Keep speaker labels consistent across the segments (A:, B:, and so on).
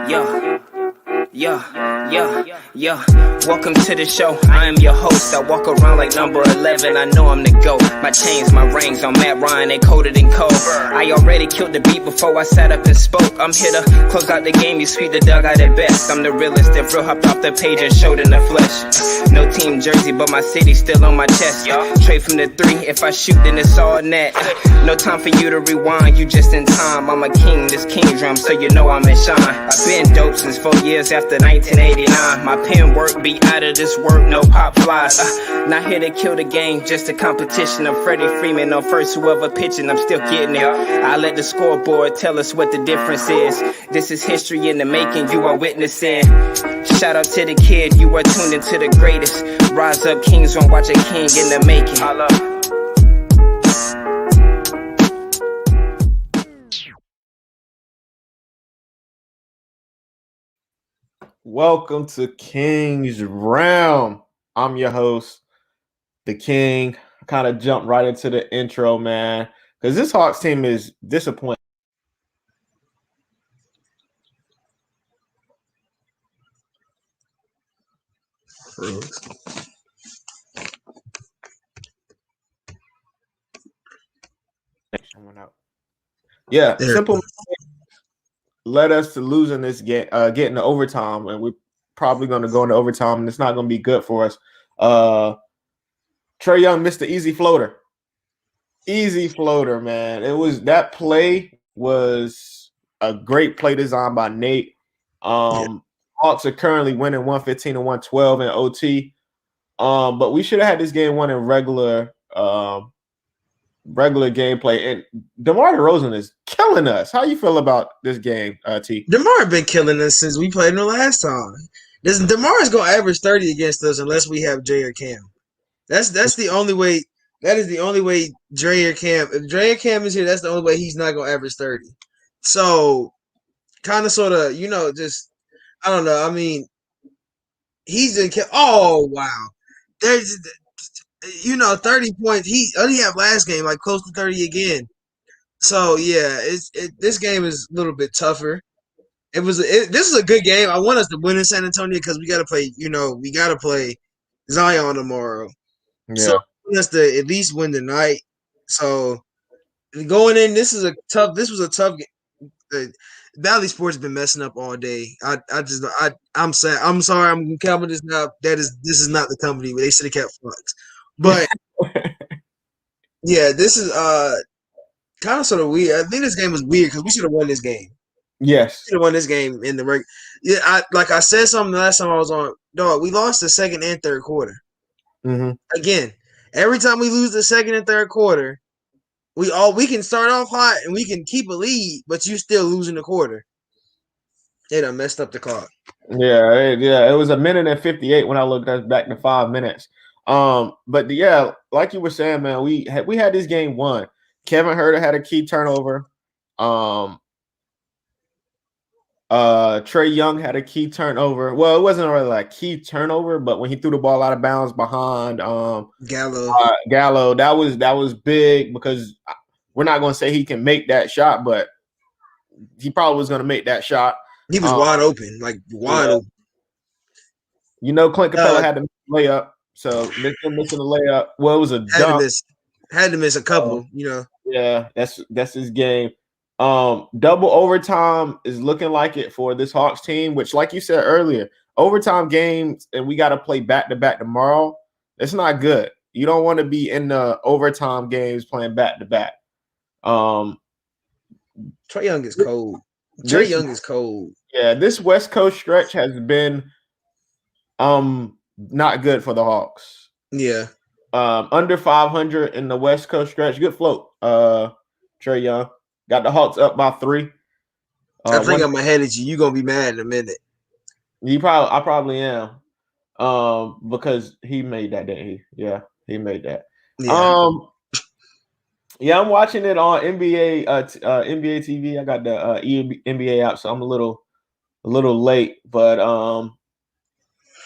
A: Yo. Welcome to the show. I am your host. I walk around like number 11. I know I'm the GOAT. My chains, my rings on Matt Ryan, they coated in cold. I already killed the beat before I sat up and spoke. I'm here to close out the game. You sweep the dugout at best. I'm the realest. If real hopped off the page and showed in the flesh. No team jersey, but my city still on my chest. Trade from the 3. If I shoot, then it's all net. No time for you to rewind. You just in time. I'm a king. This king drum, so you know I'm in shine. I've been dope since 4 years after 1989. My pen work be out of this work, no pop flies. Not here to kill the game, just a competition. I'm Freddie Freeman, no first whoever pitching, I'm still getting it. I let the scoreboard tell us what the difference is. This is history in the making, you are witnessing. Shout out to the kid, you are tuned into the greatest. Rise up, kings won't watch a king in the making.
B: Welcome to King's Realm. I'm your host, the King. I kind of jumped right into the intro, man, because this Hawks team is disappointing. Yeah, simple. Led us to losing this game, getting to overtime, and we're probably going to go into overtime, and it's not going to be good for us. Trae Young missed the easy floater. Easy floater, man. That play was a great play design by Nate. Hawks are currently winning 115 to 112 in OT. But we should have had this game won in regular gameplay. And DeMar DeRozan is killing us. How you feel about this game, T?
C: DeMar been killing us since we played him the last time. DeMar is going to average 30 against us unless we have Dre or Cam. That's the only way. That is the only way Dre or Cam. If Dre or Cam is here, that's the only way he's not going to average 30. So, kind of, sort of, just I don't know. I mean, he's in. Oh wow, there's 30 points. He only had last game like close to 30 again. So yeah, this game is a little bit tougher. This is a good game. I want us to win in San Antonio because we got to play Zion tomorrow.
B: Yeah.
C: So I want us to at least win tonight. So going in, this was a tough game. Valley Sports has been messing up all day. I'm sad. I'm sorry. I'm counting this now. This is not the company. They should have kept Fox. But yeah, this is kind of sort of weird. I think this game was weird because we should have won this game.
B: Yes,
C: we should have won this game in the regular. Yeah, I said something the last time I was on. Dog, we lost the second and third quarter.
B: Mm-hmm.
C: Again, every time we lose the second and third quarter, we can start off hot and we can keep a lead, but you still losing the quarter. They done messed up the clock.
B: Yeah, it was 1:58 when I looked back to 5 minutes. But yeah, like you were saying, man, we had this game won. Kevin Huerter had a key turnover. Trae Young had a key turnover. Well, it wasn't really like a key turnover, but when he threw the ball out of bounds behind Gallo, that was big because we're not going to say he can make that shot, but he probably was going to make that shot.
C: He was wide open, open.
B: Clint Capella had to make a layup, so missing the layup. Well, it was a dunk.
C: Had to miss a couple,
B: Yeah, that's his game. Double overtime is looking like it for this Hawks team, which, like you said earlier, overtime games, and we got to play back-to-back tomorrow. It's not good. You don't want to be in the overtime games playing back-to-back.
C: Trae Young is cold. Trae Young is cold.
B: Yeah, this West Coast stretch has been not good for the Hawks.
C: Yeah.
B: Under 500 in the West Coast stretch. Good float, Trae Young. Got the Hawks up by 3.
C: I think I'm ahead of you. You're gonna be mad in a minute.
B: I probably am. Because he made that day. He made that. Yeah. I'm watching it on NBA NBA TV. I got the NBA out, so I'm a little late, but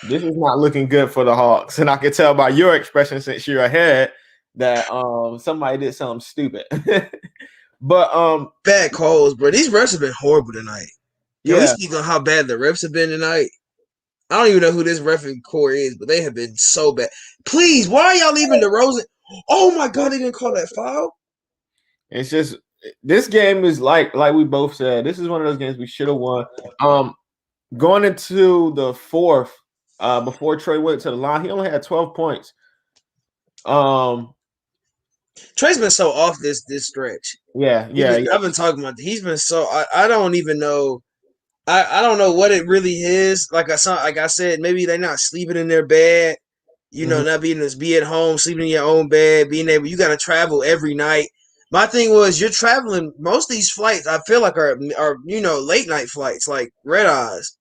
B: this is not looking good for the Hawks. And I can tell by your expression since you're ahead that somebody did something stupid. But
C: bad calls, bro. These refs have been horrible tonight. Can we
B: Yeah,
C: speak on how bad the refs have been tonight? I don't even know who this referee core is, but they have been so bad. Please, why are y'all leaving DeRozan? Oh my God, they didn't call that foul.
B: it's just this game is like we both said. This is one of those games we should have won. Going into the fourth, before Trey went to the line, he only had 12 points.
C: Trey's been so off this stretch.
B: Yeah.
C: I've been talking about. He's been so. I don't even know. I don't know what it really is. Like I said, maybe they're not sleeping in their bed. You know, not being able to be at home, sleeping in your own bed, being able. You got to travel every night. My thing was, you're traveling. Most of these flights, I feel like are late night flights, like red eyes,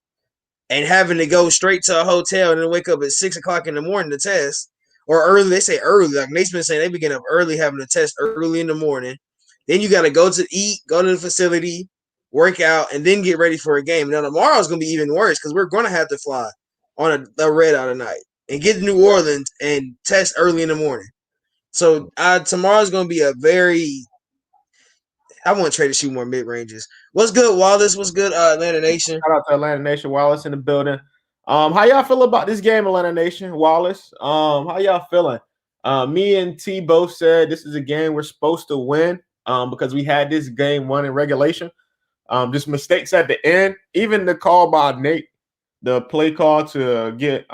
C: and having to go straight to a hotel and then wake up at 6 o'clock in the morning to test, or early. They say early. Like Nate's been saying, they begin up early, having to test early in the morning. Then you got to go to eat, go to the facility, work out, and then get ready for a game. Now tomorrow's gonna be even worse because we're gonna have to fly on a red eye tonight and get to New Orleans and test early in the morning. So tomorrow's gonna be a very. I want Trey to shoot more mid ranges. What's good, Wallace? What's good, Atlanta Nation?
B: Shout out to Atlanta Nation. Wallace in the building. How y'all feel about this game, Atlanta Nation? Wallace, how y'all feeling? Me and T both said this is a game we're supposed to win because we had this game won in regulation. Just mistakes at the end. Even the call by Nate, the play call to get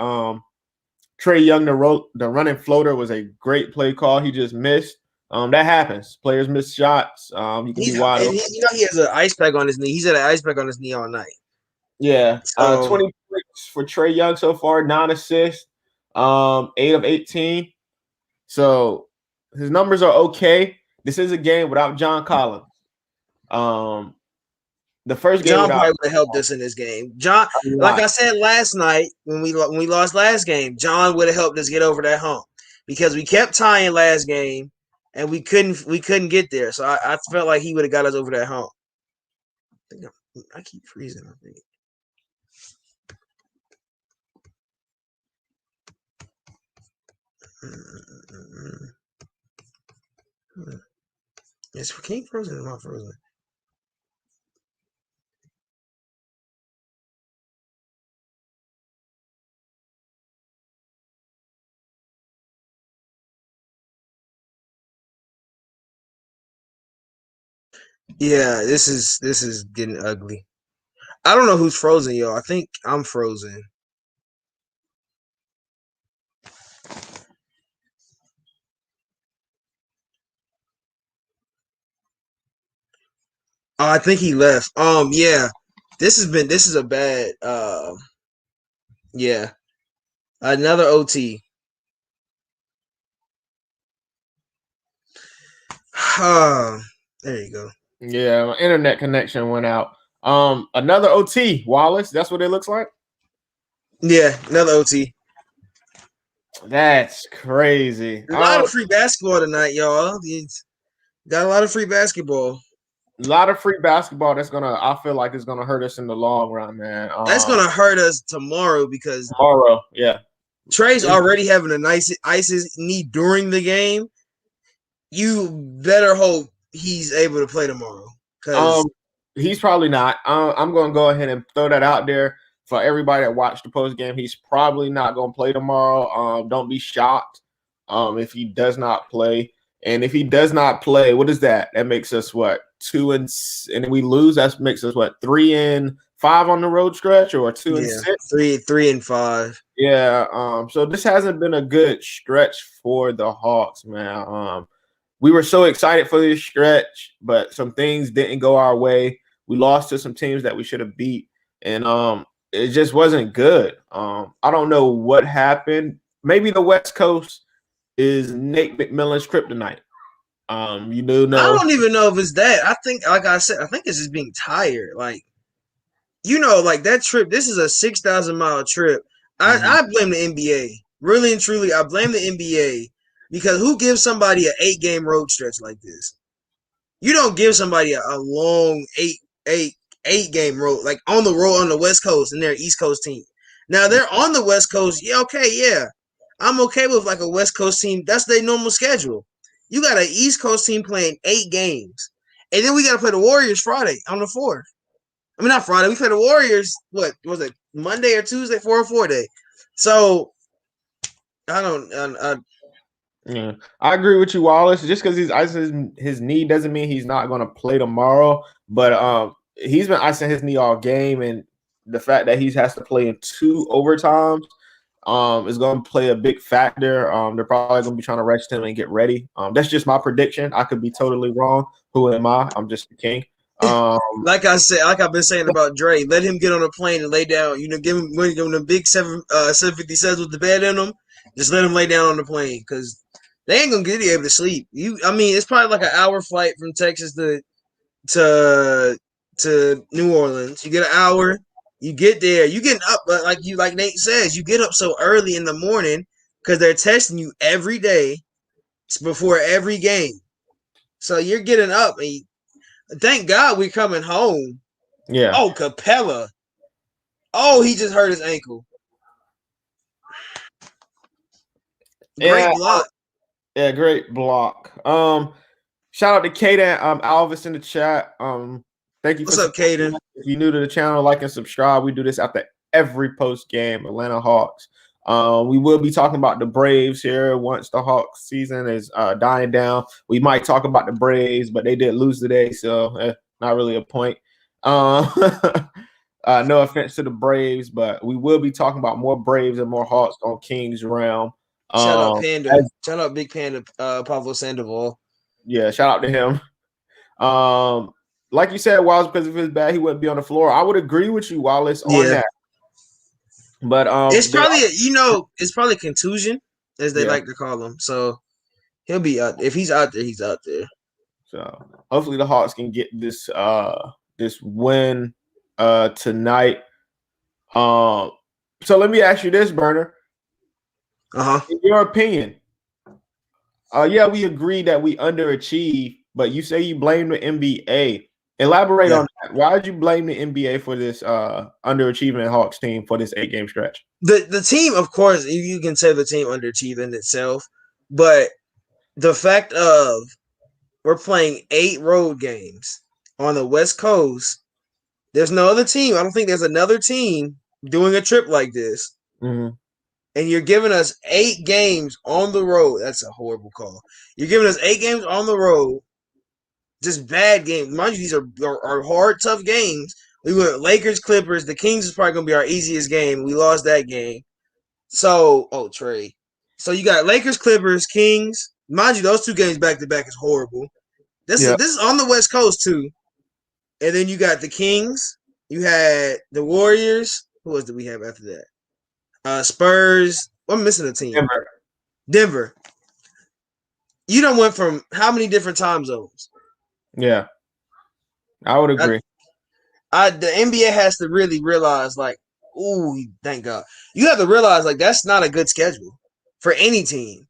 B: Trey Young the running floater was a great play call. He just missed. That happens. Players miss shots. You can be wide open.
C: He has an ice pack on his knee. He's had an ice pack on his knee all night.
B: Yeah. 20 points for Trey Young so far, 9 assists, 8 of 18. So his numbers are okay. This is a game without John Collins. The first game
C: John probably would have helped us in this game. John, like I said last night when we lost last game, John would have helped us get over that hump because we kept tying last game and we couldn't get there. So I felt like he would have got us over that hump. I keep freezing. I think. Is King frozen or not frozen? Yeah, this is getting ugly. I don't know who's frozen, yo. I think I'm frozen. Oh, I think he left. Yeah. This is a bad yeah. Another OT. There you go.
B: Yeah, my internet connection went out. Another OT, Wallace. That's what it looks like.
C: Yeah, another OT.
B: That's crazy.
C: A lot of free basketball tonight, y'all. Got a lot of free basketball.
B: A lot of free basketball that's I feel like it's gonna hurt us in the long run, man.
C: That's gonna hurt us tomorrow because
B: yeah.
C: Trey's already having a nice ice knee during the game. You better hope he's able to play tomorrow.
B: He's probably not. I'm gonna go ahead and throw that out there for everybody that watched the post game. He's probably not gonna play tomorrow. Don't be shocked if he does not play. And if he does not play, what is that? That makes us what 2 and we lose. That makes us what 3 and 5 on the road stretch, or 2 and 6.
C: 3 and 5.
B: Yeah. So this hasn't been a good stretch for the Hawks, man. We were so excited for this stretch, but some things didn't go our way. We lost to some teams that we should have beat, and it just wasn't good. I don't know what happened. Maybe the West Coast is Nate McMillan's kryptonite. You do know.
C: I don't even know if it's that. I think, like I said, I think it's just being tired. Like, like that trip. This is a 6,000-mile trip. I blame the NBA. Really and truly, I blame the NBA because who gives somebody an 8-game road stretch like this? You don't give somebody a long 8-game road, like on the road on the West Coast, and they're an East Coast team. Now they're on the West Coast. Yeah, okay, yeah. I'm okay with like a West Coast team. That's their normal schedule. You got an East Coast team playing 8 games. And then we got to play the Warriors Friday on the 4th. I mean, not Friday. We played the Warriors. What was it? Monday or Tuesday? 4-4 day. So I don't.
B: Yeah, I agree with you, Wallace. Just because he's icing his knee doesn't mean he's not going to play tomorrow. But he's been icing his knee all game, and the fact that he has to play in 2 overtimes is going to play a big factor. They're probably going to be trying to rest him and get ready. That's just my prediction. I could be totally wrong. Who am I? I'm just the king.
C: Like I said, like I've been saying about Dre, let him get on a plane and lay down. You know, give him the big 757s with the bed in them. Just let him lay down on the plane because they ain't gonna get able to sleep. I mean, it's probably like an hour flight from Texas to New Orleans. You get an hour. You get there. You getting up, but like Nate says, you get up so early in the morning because they're testing you every day before every game. So you're getting up, and thank God we're coming home.
B: Yeah.
C: Oh, Capella. Oh, he just hurt his ankle. Great block.
B: Yeah, great block. Shout out to Kaden Alvis in the chat. Thank you.
C: What's up, Kaden?
B: If you're new to the channel, like and subscribe. We do this after every post game. Atlanta Hawks. We will be talking about the Braves here once the Hawks season is dying down. We might talk about the Braves, but they did lose today, so not really a point. No offense to the Braves, but we will be talking about more Braves and more Hawks on Kings Realm.
C: Shout out Panda. Shout out Big Panda, Pablo Sandoval.
B: Yeah, shout out to him. Like you said, Wallace, because if it's bad, he wouldn't be on the floor. I would agree with you, Wallace, on that. But
C: it's probably it's probably contusion, as they like to call him. So he'll be out. If he's out there, he's out there.
B: So hopefully the Hawks can get this this win tonight. So let me ask you this, Burner. In your opinion, yeah, we agree that we underachieve, but you say you blame the NBA. Elaborate on that. Why did you blame the NBA for this underachieving Hawks team for this 8-game stretch?
C: The team, of course, you can say the team underachieved in itself, but the fact of we're playing 8 road games on the West Coast. There's no other team. I don't think there's another team doing a trip like this.
B: Mm-hmm.
C: And you're giving us 8 games on the road. That's a horrible call. You're giving us 8 games on the road. Just bad games. Mind you, these are hard, tough games. We went Lakers, Clippers. The Kings is probably going to be our easiest game. We lost that game. So, Trey. So you got Lakers, Clippers, Kings. Mind you, those 2 games back-to-back is horrible. This is on the West Coast, too. And then you got the Kings. You had the Warriors. Who else did we have after that? Spurs. I'm missing a team. Denver. You done went from how many different time zones?
B: Yeah, I would agree.
C: The NBA has to really realize, like, ooh, thank God. You have to realize, like, that's not a good schedule for any team.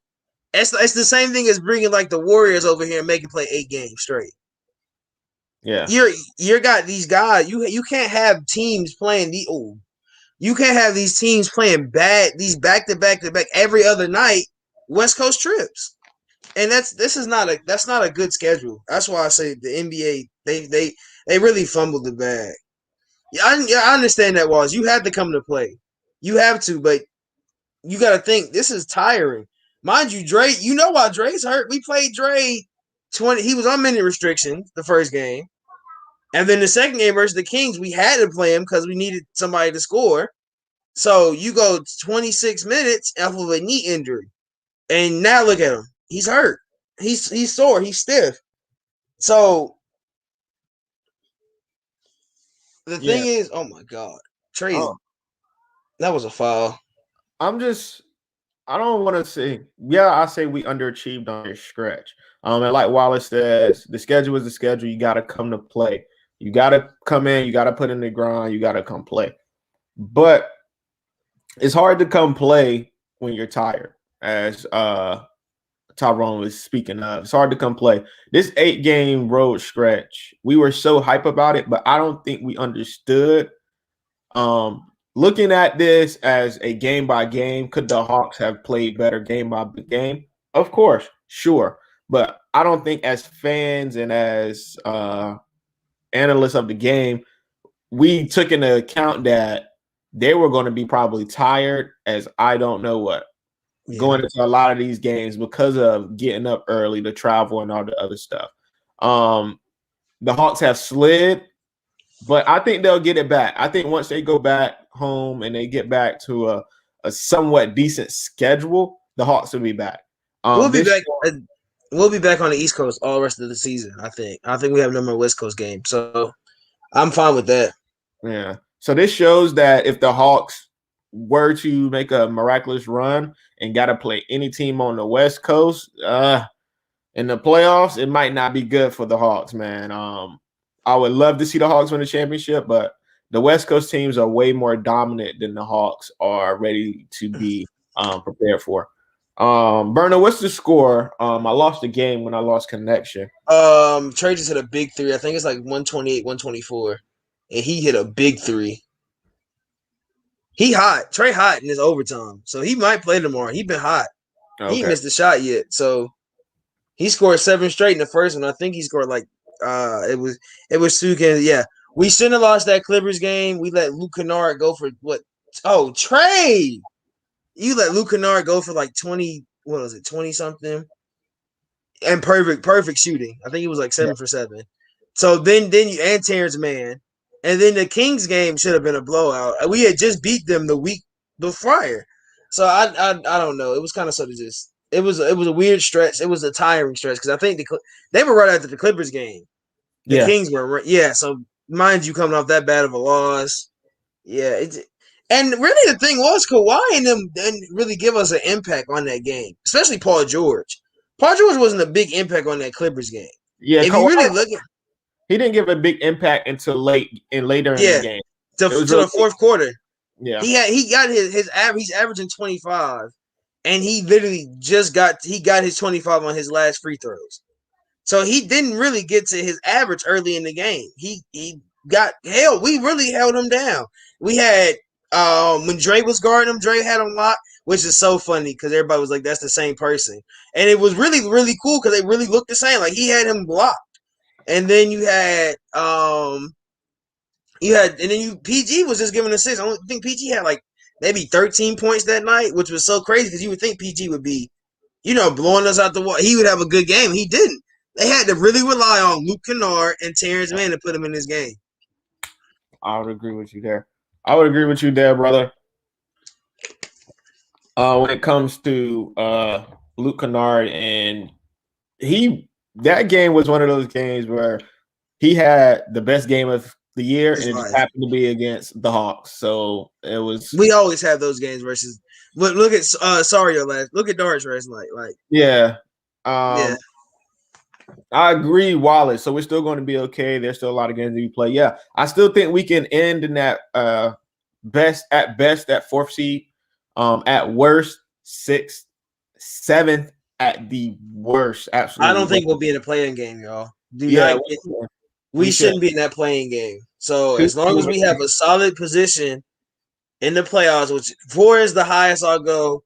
C: It's the same thing as bringing, like, the Warriors over here and making play 8 games straight.
B: Yeah,
C: you got these guys. You can't have teams playing you can't have these teams playing these back to back every other night West Coast trips. And that's not a good schedule. That's why I say the NBA they really fumbled the bag. I understand that, Walls. You have to come to play. You have to, but you got to think this is tiring. Mind you, Dre. You know why Dre's hurt? We played Dre 20. He was on minute restrictions the first game, and then the second game versus the Kings, we had to play him because we needed somebody to score. So you go 26 minutes off of a knee injury, and now look at him. He's hurt. He's sore. He's stiff. So the thing is, oh my God, Trey, that was a foul.
B: I don't want to say, I say we underachieved on your stretch. And like Wallace says, the schedule is the schedule. You got to come to play. You got to come in. You got to put in the grind. You got to come play. But it's hard to come play when you're tired, as Tyrone was speaking of. It's hard to come play. This 8-game road stretch, we were so hype about it, but I don't think we understood. Looking at this as a game by game, could the Hawks have played better game by game? Of course, sure. But I don't think as fans and as analysts of the game, we took into account that they were going to be probably tired as I don't know what going into a lot of these games because of getting up early to travel and all the other stuff. The Hawks have slid, but I think they'll get it back. I think once they go back home and they get back to a somewhat decent schedule, the Hawks will be back.
C: We'll be back. We'll be back on the East Coast all the rest of the season. I think we have no more West Coast games, so I'm fine with that.
B: Yeah. So this shows that if the Hawks were to make a miraculous run and got to play any team on the West Coast in the playoffs, it might not be good for the Hawks, man. I would love to see the Hawks win the championship, but the West Coast teams are way more dominant than the Hawks are ready to be prepared for. Berno, what's the score? I lost the game when I lost connection.
C: Trey just hit a big three. I think it's like 128, 124. And he hit a big three. He hot. Trey hot in his overtime. So he might play tomorrow. He been hot. Okay. He ain't missed a shot yet. So he scored 7 straight in the first one. I think he scored like it was 2 games. Yeah. We shouldn't have lost that Clippers game. We let Luke Kennard go for what? Oh, Trey. You let Luke Kennard go for like 20, what was it, 20 something? And perfect shooting. I think he was like 7 for 7. So then you and Terrence Mann. And then the Kings game should have been a blowout. We had just beat them the week prior. So I don't know. It was kind of sort of just it was a weird stretch. It was a tiring stretch because I think they were right after the Clippers game. The Kings were so mind you coming off that bad of a loss. Yeah, and really the thing was Kawhi and them didn't really give us an impact on that game, especially Paul George. Paul George wasn't a big impact on that Clippers game.
B: Yeah,
C: if you really look at
B: he didn't give a big impact until later in the game.
C: To the fourth quarter.
B: Yeah.
C: He got his average. He's averaging 25, and he literally got his 25 on his last free throws. So he didn't really get to his average early in the game. He got held. We really held him down. We had when Dre was guarding him, Dre had him locked, which is so funny because everybody was like, "That's the same person," and it was really really cool because they really looked the same. Like he had him blocked. And then you had PG was just giving assists. I don't think PG had like maybe 13 points that night, which was so crazy because you would think PG would be, blowing us out the wall. He would have a good game. He didn't. They had to really rely on Luke Kennard and Terrence Mann to put him in this game.
B: I would agree with you there. Brother. When it comes to Luke Kennard and that game was one of those games where he had the best game of the year, and it just happened to be against the Hawks. So it was.
C: We always have those games versus. Look at Sario look at Darts last night. Like
B: I agree, Wallace. So we're still going to be okay. There's still a lot of games that we play. Yeah, I still think we can end in that best that 4th seed, at worst 6th, 7th. At the worst, absolutely.
C: I don't think we'll be in a playing game, y'all. We shouldn't be in that playing game. So as long as we have a solid position in the playoffs, which 4 is the highest I'll go.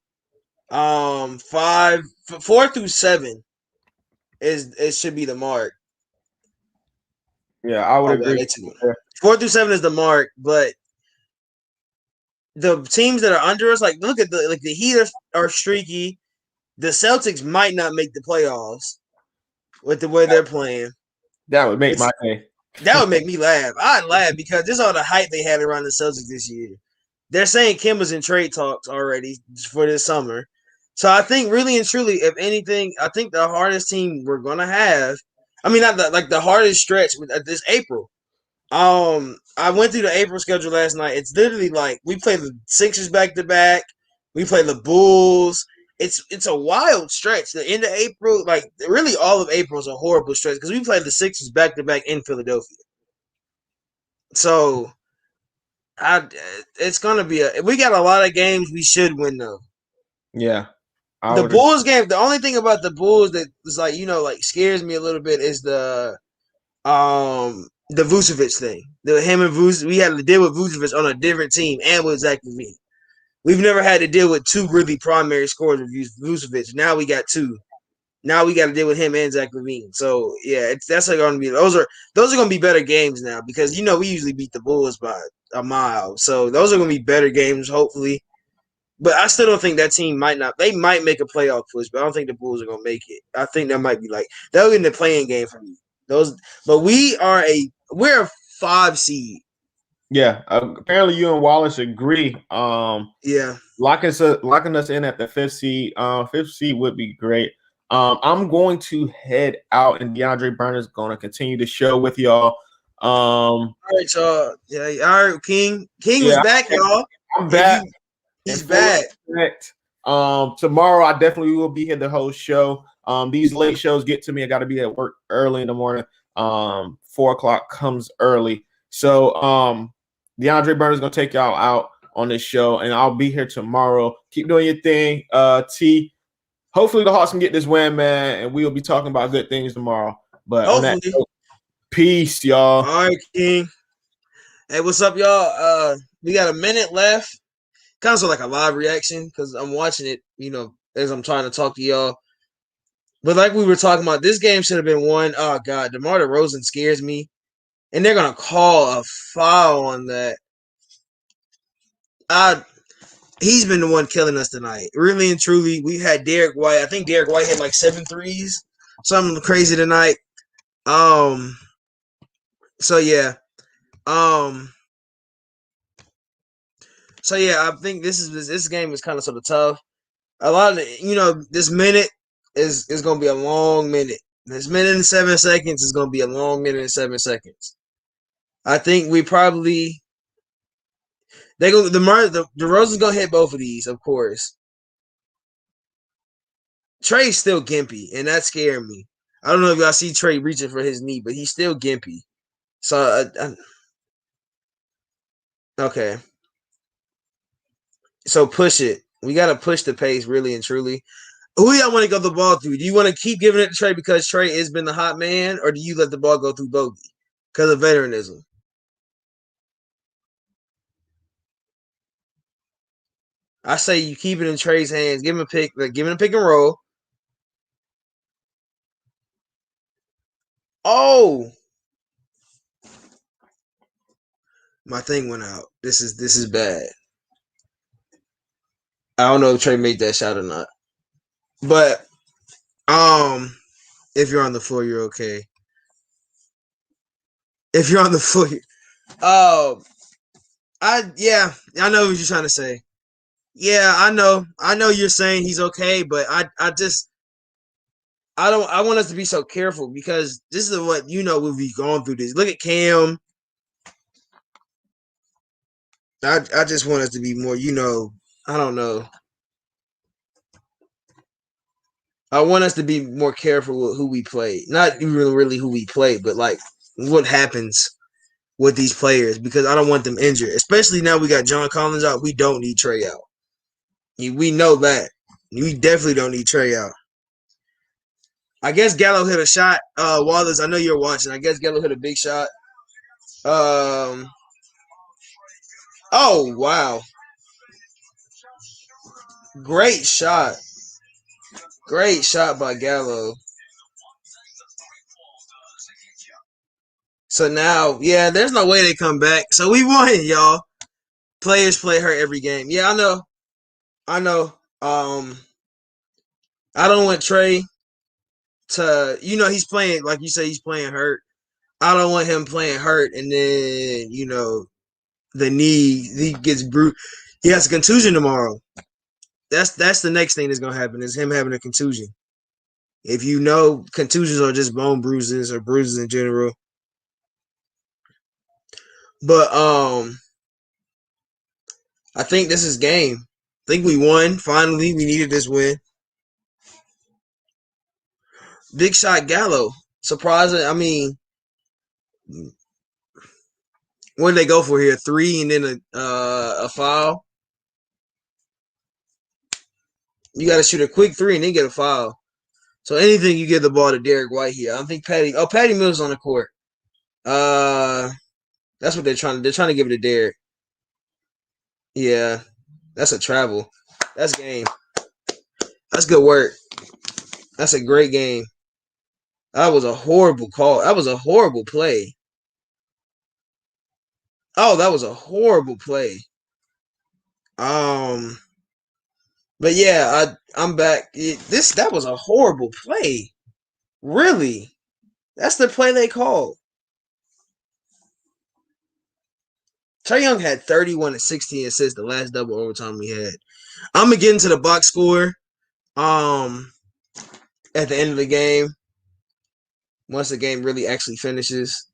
C: 4 through 7 it should be the mark.
B: Yeah, I would agree.
C: 4 through 7 is the mark, but the teams that are under us, like look at the Heat are streaky. The Celtics might not make the playoffs with the way they're playing.
B: That would make my day.
C: That would make me laugh. I'd laugh because this is all the hype they had around the Celtics this year. They're saying Kemba's in trade talks already for this summer. So I think really and truly, if anything, I think the hardest team we're going to have, I mean, not the hardest stretch this April. I went through the April schedule last night. It's literally like we play the Sixers back-to-back. We play the Bulls. It's a wild stretch. The end of April, like really all of April is a horrible stretch because we played the Sixers back-to-back in Philadelphia. So it's gonna be we got a lot of games we should win though.
B: Yeah.
C: The Bulls game, the only thing about the Bulls that is like scares me a little bit is the Vucevic thing. Him and Vucevic, we had to deal with Vucevic on a different team and with Zach LaVine. We've never had to deal with 2 really primary scorers with Vucevic. Now we got 2. Now we got to deal with him and Zach LaVine. So yeah, that's going to be those are going to be better games now because we usually beat the Bulls by a mile. So those are going to be better games, hopefully. But I still don't think that team might not. They might make a playoff push, but I don't think the Bulls are going to make it. I think that might be they'll get in the playing game for me. But we're a 5 seed.
B: Yeah, apparently you and Wallace agree.
C: Yeah,
B: locking us in at the 5th seed. 5th seed would be great. I'm going to head out, and DeAndre Burner is going to continue the show with y'all.
C: All right, y'all. Yeah, all right, King. King was back, y'all.
B: I'm back.
C: He's back.
B: Tomorrow I definitely will be here the whole show. These late shows get to me. I got to be at work early in the morning. 4 o'clock comes early. So DeAndre Burner's going to take y'all out on this show, and I'll be here tomorrow. Keep doing your thing. T, hopefully the Hawks can get this win, man, and we'll be talking about good things tomorrow. But hopefully. On that note, peace, y'all.
C: All right, King. Hey, what's up, y'all? We got a minute left. Kind of like a live reaction because I'm watching it, as I'm trying to talk to y'all. But like we were talking about, this game should have been won. Oh, God. DeMar DeRozan scares me. And they're going to call a foul on that. He's been the one killing us tonight. Really and truly, we had Derek White. I think Derek White hit 7 threes. Something crazy tonight. So, yeah. So yeah, I think this game is kind of sort of tough. A lot of this minute is going to be a long minute. This minute and 7 seconds is going to be a long minute and 7 seconds. I think we probably DeRozan's going to hit both of these, of course. Trey's still gimpy, and that scared me. I don't know if y'all see Trey reaching for his knee, but he's still gimpy. So okay. So push it. We got to push the pace really and truly. Who y'all want to go the ball through? Do you want to keep giving it to Trey because Trey has been the hot man, or do you let the ball go through Bogey because of veteranism? I say you keep it in Trey's hands. Give him a pick. Give him a pick and roll. Oh, my thing went out. This is bad. I don't know if Trey made that shot or not. But if you're on the floor, you're okay. If you're on the floor, I know what you're trying to say. Yeah, I know you're saying he's okay, but I want us to be so careful because this is what we'll be going through this. Look at Cam. I just want us to be more, I don't know. I want us to be more careful with who we play. Not even really who we play, but what happens with these players because I don't want them injured. Especially now we got John Collins out. We don't need Trey out. We know that. We definitely don't need Trey out. I guess Gallo hit a shot. Wallace, I know you're watching. I guess Gallo hit a big shot. Oh, wow. Great shot. Great shot by Gallo. So now, there's no way they come back. So we won, y'all. Players play hurt every game. Yeah, I know. I don't want Trey to, he's playing, like you say, he's playing hurt. I don't want him playing hurt and then, the knee, he gets bruised. He has a contusion tomorrow. That's the next thing that's gonna happen is him having a contusion. If contusions are just bone bruises or bruises in general. But I think this is game. I think we won. Finally, we needed this win. Big shot Gallo. Surprising. I mean, what did they go for here? 3 and then a foul. You got to shoot a quick 3 and then get a foul. So anything you give the ball to Derek White here. I don't think Patty Mills on the court. That's what they're trying to. They're trying to give it to Derek. Yeah, that's a travel. That's game. That's good work. That's a great game. That was a horrible call. That was a horrible play. Oh, that was a horrible play. Um, but yeah, I'm back. That was a horrible play. Really? That's the play they called. Trae Young had 31 and 16 assists the last double overtime we had. I'm gonna get into the box score. At the end of the game, once the game really actually finishes.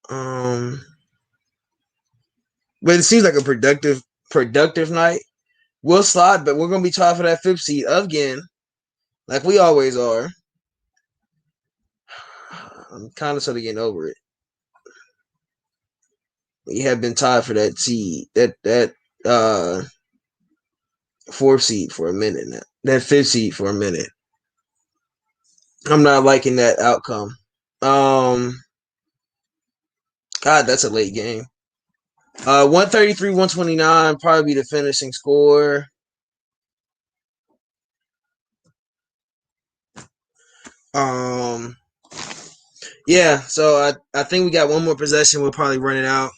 C: But it seems like a productive night. We'll slide, but we're gonna be tied for that fifth seed again, like we always are. I'm kind of sort of getting over it. We have been tied for that seed, that fourth seed for a minute now. That fifth seed for a minute. I'm not liking that outcome. God, that's a late game. 133, 129, probably the finishing score. Yeah, so I think we got one more possession. We'll probably run it out.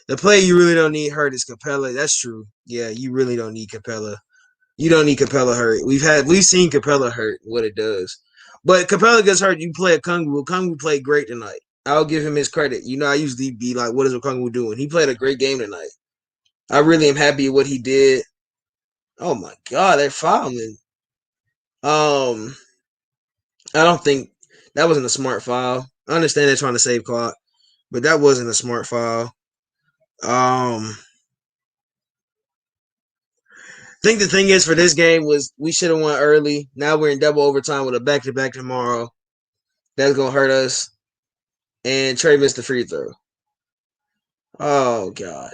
C: The play you really don't need hurt is Capella. That's true. Yeah, you really don't need Capella. You don't need Capella hurt. We've seen Capella hurt, what it does. But Capella gets hurt, you play a Kungwu. Kungwu played great tonight. I'll give him his credit. You know, I usually be like, what is Kungwu doing? He played a great game tonight. I really am happy with what he did. Oh my God, they're fouling. I don't think that wasn't a smart foul. I understand they're trying to save clock, but that wasn't a smart foul. I think the thing is for this game was we should have won early. Now we're in double overtime with a back-to-back tomorrow. That's gonna hurt us. And Trae missed the free throw. Oh God.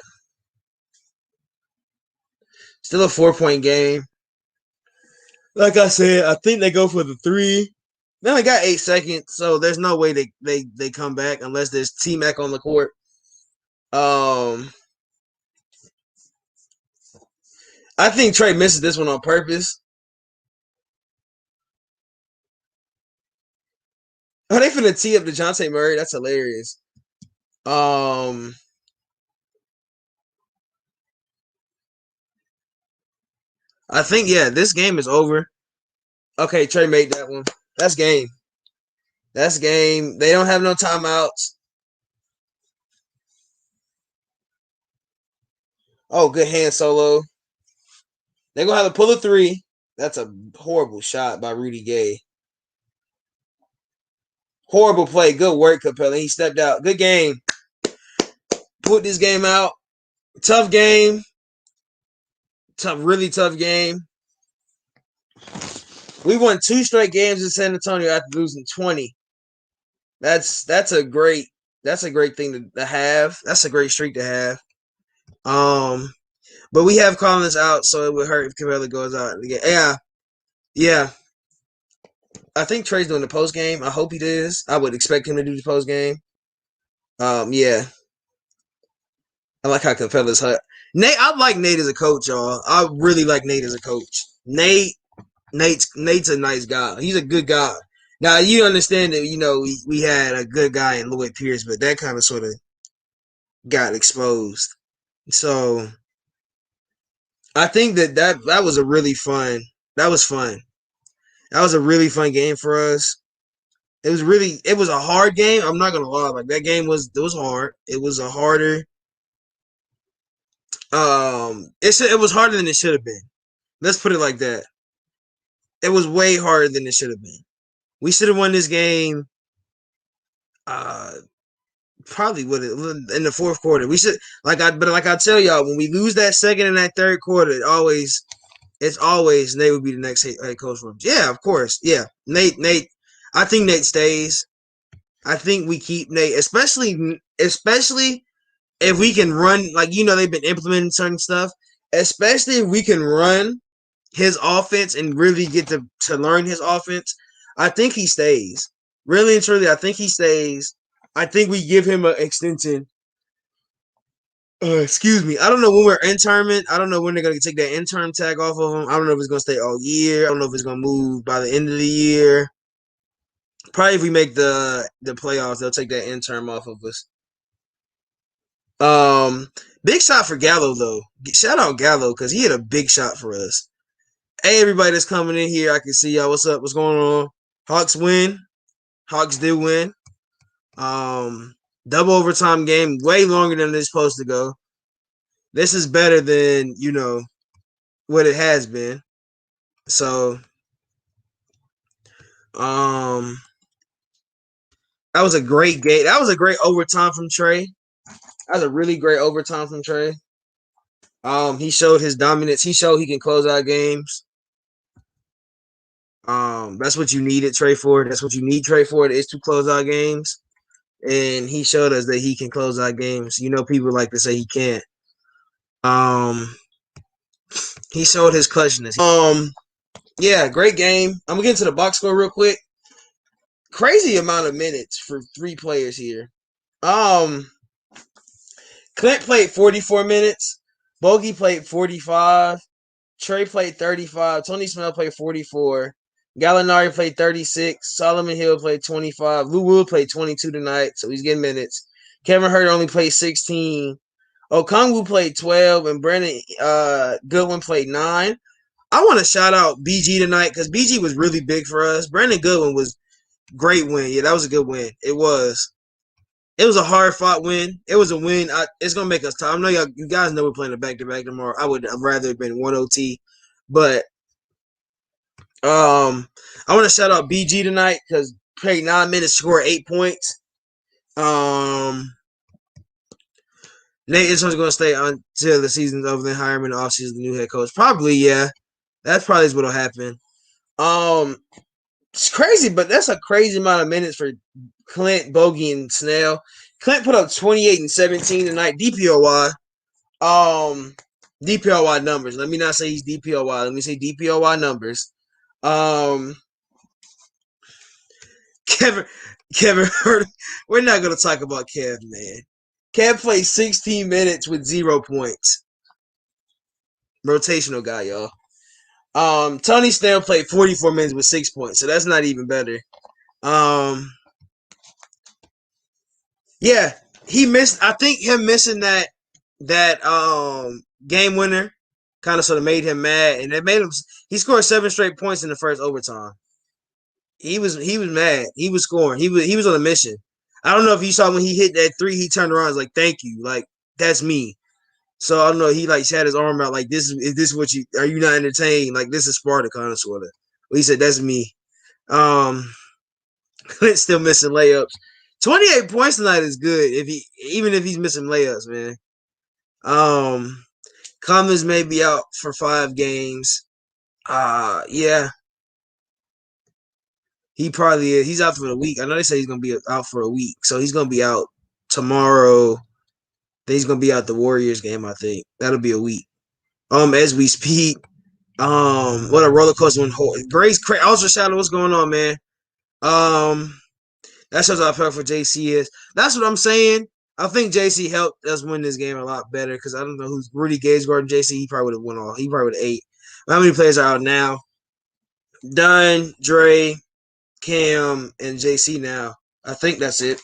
C: Still a 4-point game. Like I said, I think they go for the three. They only got 8 seconds, so there's no way they come back unless there's T-Mac on the court. I think Trae misses this one on purpose. Oh, they finna tee up DeJounte Murray. That's hilarious. I think, yeah, this game is over. Okay, Trae made that one. That's game. That's game. They don't have no timeouts. Oh, good hand solo. They're going to have to pull a three. That's a horrible shot by Rudy Gay. Horrible play. Good work, Capella. He stepped out. Good game. Put this game out. Tough game. Really tough game. We won 2 straight games in San Antonio after losing 20. That's a great thing to have. That's a great streak to have. But we have Collins out, so it would hurt if Capella goes out again. Yeah. I think Trae's doing the post game. I hope he does. I would expect him to do the post game. Yeah. I like how Capella's hurt. Nate, I like Nate as a coach, y'all. I really like Nate as a coach. Nate's a nice guy. He's a good guy. Now you understand that, you know, we had a good guy in Lloyd Pierce, but that kind of sort of got exposed. So I think that was a really fun. That was fun. That was a really fun game for us. It was a hard game. I'm not gonna lie. Like that game was hard. It was a harder. It was harder than it should have been. Let's put it like that. It was way harder than it should have been. We should have won this game. Probably would in the fourth quarter. We should like I tell y'all, when we lose that second and that third quarter, it's always Nate would be the next head coach for him. Yeah, of course. Yeah, Nate. I think Nate stays. I think we keep Nate, especially if we can run, like, you know, they've been implementing certain stuff, especially if we can run his offense and really get to learn his offense. I think he stays. Really and truly, I think he stays. I think we give him an extension Excuse me. I don't know when we're internment. I don't know when they're gonna take that interim tag off of him. I don't know if it's gonna stay all year. I don't know if it's gonna move by the end of the year. Probably if we make the playoffs, they'll take that interim off of us. Big shot for Gallo though. Shout out Gallo because he hit a big shot for us. Hey, everybody that's coming in here, I can see y'all. What's up? What's going on? Hawks win. Hawks did win. Double overtime game, way longer than it's supposed to go. This is better than what it has been. So, that was a great game. That was a great overtime from Trey. That was a really great overtime from Trey. He showed his dominance. He showed he can close out games. That's what you needed Trey for. That's what you need Trey for, is to close out games. And he showed us that he can close out games. People like to say he can't. He showed his clutchness. Yeah, great game. I'm gonna get into the box score real quick. Crazy amount of minutes for 3 players here. Clint played 44 minutes. Bogey played 45. Trey played 35. Tony Snell played 44. Gallinari played 36. Solomon Hill played 25. Lou Will played 22 tonight, so he's getting minutes. Kevin Hurt only played 16. Okongwu played 12, and Brandon Goodwin played 9. I want to shout out BG tonight because BG was really big for us. Brandon Goodwin was great win. Yeah, that was a good win. It was. It was a hard-fought win. It was a win. It's going to make us tired. I know you guys know we're playing a back-to-back tomorrow. I would have rather have been 1 OT. But I want to shout out BG tonight because played 9 minutes, scored 8 points. Nate is going to stay until the season's over, then hire him in the offseason, the new head coach. Probably, yeah. That's probably what will happen. It's crazy, but that's a crazy amount of minutes for Clint, Bogey, and Snell. Clint put up 28 and 17 tonight. DPOY. DPOY numbers. Let me not say he's DPOY. Let me say DPOY numbers. Kevin, we're not going to talk about Kev, man. Kev played 16 minutes with 0 points. Rotational guy, y'all. Tony Snell played 44 minutes with 6 points, so that's not even better. Yeah, he missed. I think him missing that game winner kind of sort of made him mad, and it made him. He scored 7 straight points in the first overtime. He was mad. He was scoring. He was on a mission. I don't know if you saw when he hit that 3, he turned around and was like, "Thank you, like that's me." So I don't know. He like had his arm out like, "This is this what you are? You not entertained? Like this is Sparta kind of sort of." Well, he said, "That's me." Clint's still missing layups. 28 points tonight is good even if he's missing layups, man. Clemens may be out for 5 games. Yeah. He probably is. He's out for a week. I know they say he's gonna be out for a week, so he's gonna be out tomorrow. Then he's gonna be out the Warriors game, I think. That'll be a week. As we speak. What a roller coaster one. Grace also Shadow, what's going on, man? That shows how powerful JC is. That's what I'm saying. I think JC helped us win this game a lot better because I don't know who's Rudy Gage guarding JC. He probably would have won all. He probably would have 8. How many players are out now? Dunn, Dre, Cam, and JC now. I think that's it.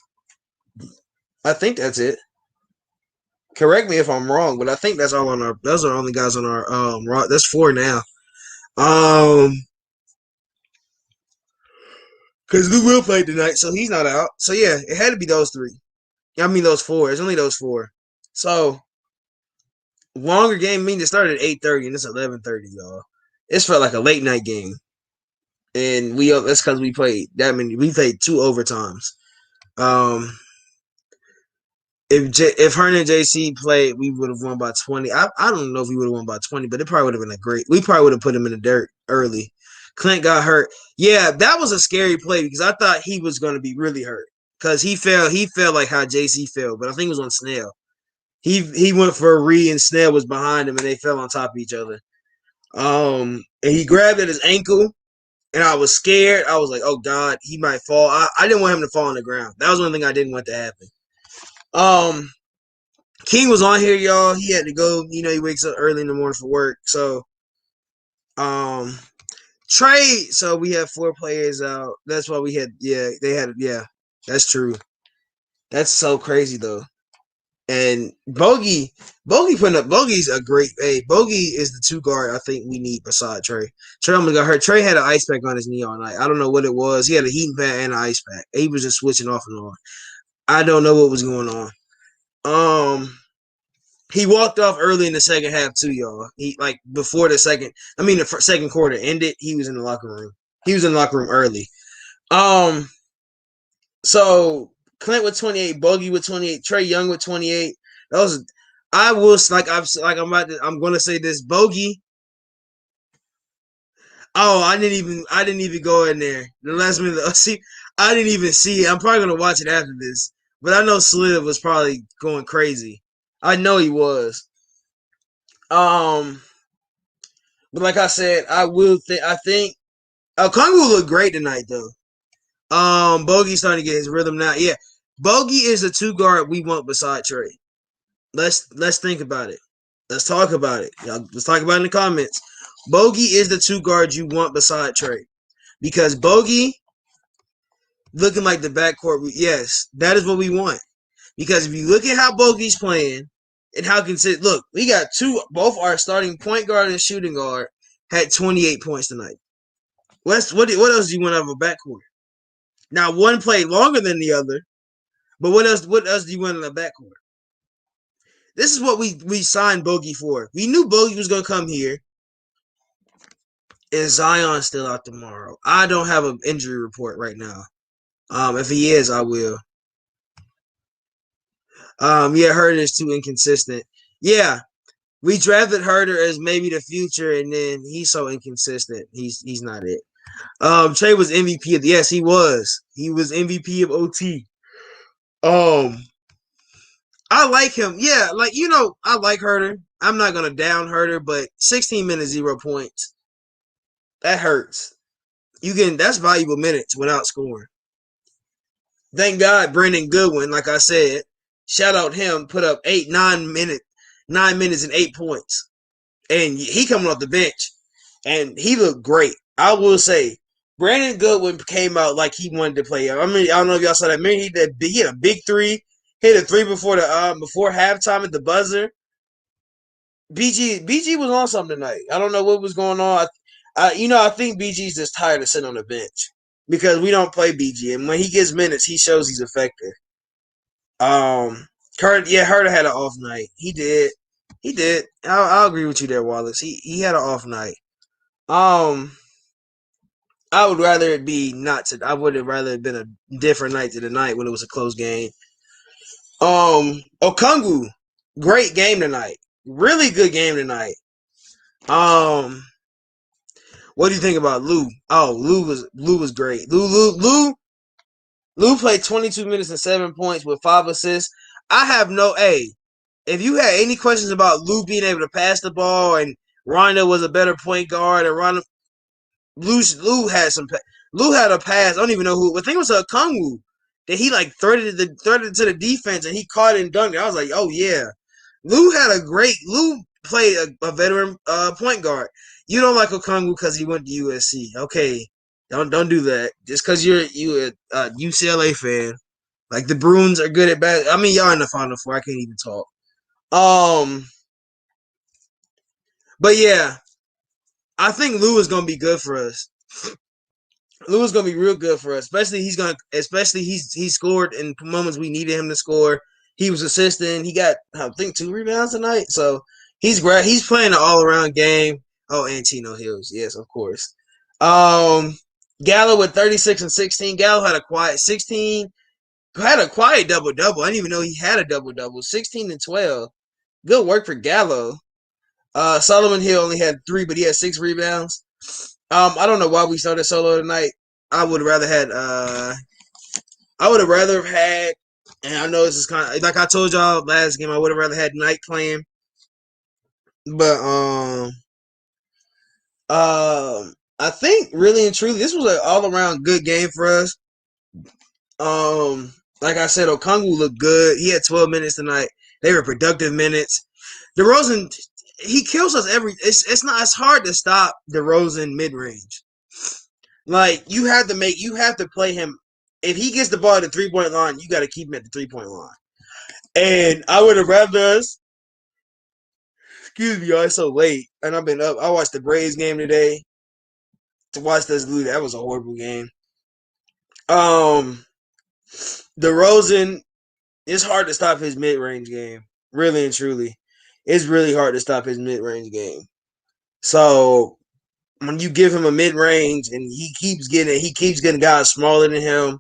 C: Correct me if I'm wrong, but I think that's all on our. Those are the only guys on our. That's 4 now. Because Lou Will played tonight, so he's not out. So yeah, it had to be those 3. I mean those 4. It's only those 4. So longer game. I mean, it started at 8:30 and it's 11:30, y'all. It's felt like a late night game, and that's because we played that many. We played 2 overtimes. If Hernan and JC played, we would have won by 20. I don't know if we would have won by 20, but it probably would have been a great. We probably would have put him in the dirt early. Clint got hurt. Yeah, that was a scary play because I thought he was going to be really hurt because he fell like how JC fell, but I think it was on Snell. He went for a read and Snell was behind him and they fell on top of each other. And he grabbed at his ankle and I was scared. I was like, oh God, he might fall. I didn't want him to fall on the ground. That was one thing I didn't want to happen. King was on here, y'all. He had to go. You know, he wakes up early in the morning for work. So, Trey. So we have 4 players out. That's why we had. Yeah, they had. Yeah, that's true. That's so crazy though. And Bogey's a great. Hey, Bogey is the 2 guard I think we need beside Trey. Trey almost got hurt. Trey had an ice pack on his knee all night. I don't know what it was. He had a heating pad and an ice pack. He was just switching off and on. I don't know what was going on. He walked off early in the second half too, y'all. He before the second quarter ended. He was in the locker room. He was in the locker room early. So Clint with 28, Bogey with 28, Trey Young with 28. I'm gonna say this. Bogey. Oh, I didn't even go in there. The last minute, see, I didn't even see it. I'm probably gonna watch it after this. But I know Sliv was probably going crazy. I know he was. But like I said, I think Kongu looked great tonight though. Bogey's starting to get his rhythm now. Yeah. Bogey is the 2 guard we want beside Trey. Let's think about it. Let's talk about it. Y'all, let's talk about it in the comments. Bogey is the 2 guard you want beside Trey. Because Bogey looking like the backcourt. Yes, that is what we want. Because if you look at how Bogey's playing and how consistent, look, we got both our starting point guard and shooting guard had 28 points tonight. What else do you want out of a backcourt? Now, one played longer than the other, but what else do you want in a backcourt? This is what we signed Bogey for. We knew Bogey was going to come here. And Zion's still out tomorrow. I don't have an injury report right now. If he is, I will. Yeah, Herter is too inconsistent. Yeah, we drafted Herter as maybe the future, and then he's so inconsistent. He's not it. Trey was MVP of yes, he was. He was MVP of OT. I like him. Yeah, I like Herter. I'm not gonna down Herter, but 16 minutes, 0 points. That hurts. That's valuable minutes without scoring. Thank God Brandon Goodwin, like I said, shout out him, put up 9 minutes and 8 points. And he coming off the bench. And he looked great. I will say, Brandon Goodwin came out like he wanted to play. I mean, I don't know if y'all saw that. He had a big 3, hit a 3 before halftime at the buzzer. BG was on something tonight. I don't know what was going on. I think BG's just tired of sitting on the bench because we don't play BG, and when he gets minutes, he shows he's effective. Herter had an off night. He did. I'll agree with you there, Wallace. He had an off night. I would rather it be I would have rather it been a different night to the night when it was a close game. Okongwu, great game tonight. Really good game tonight. What do you think about Lou? Oh, Lou was great. Lou played 22 minutes and 7 points with 5 assists. I have if you had any questions about Lou being able to pass the ball and Rondo was a better point guard and Lou had a pass. I don't even know who. I think it was a Kongwu that he threaded to the defense and he caught it and dunked it. I was like, oh yeah. Lou played a veteran point guard. You don't like Okongwu because he went to USC. Okay, don't do that. Just because you're a UCLA fan. Like the Bruins are good at bad. I mean, y'all in the Final Four. I can't even talk. But yeah, I think Lou is gonna be good for us. Lou is gonna be real good for us. Especially he scored in moments we needed him to score. He was assisting. He got, I think, 2 rebounds tonight. So he's great. He's playing an all-around game. Oh, and Tino Hills. Yes, of course. Gallo with 36 and 16. Gallo had a quiet 16. Had a quiet double-double. I didn't even know he had a double-double. 16 and 12. Good work for Gallo. Solomon Hill only had 3, but he had 6 rebounds. I don't know why we started solo tonight. I would have rather have had, and I know this is kind of like I told y'all last game. I would have rather had Knight playing, but I think really and truly this was an all around good game for us. Like I said, Okongwu looked good. He had 12 minutes tonight. They were productive minutes. DeRozan, he kills us every. It's hard to stop DeRozan mid range. Like you have to play him. If he gets the ball at the 3-point line, you got to keep him at the 3-point line. And I would have rather us. Excuse me, y'all. It's so late, and I've been up. I watched the Braves game today. To watch us lose, that was a horrible game. DeRozan, it's hard to stop his mid range game. Really and truly, it's really hard to stop his mid range game. So when you give him a mid range and he keeps getting guys smaller than him.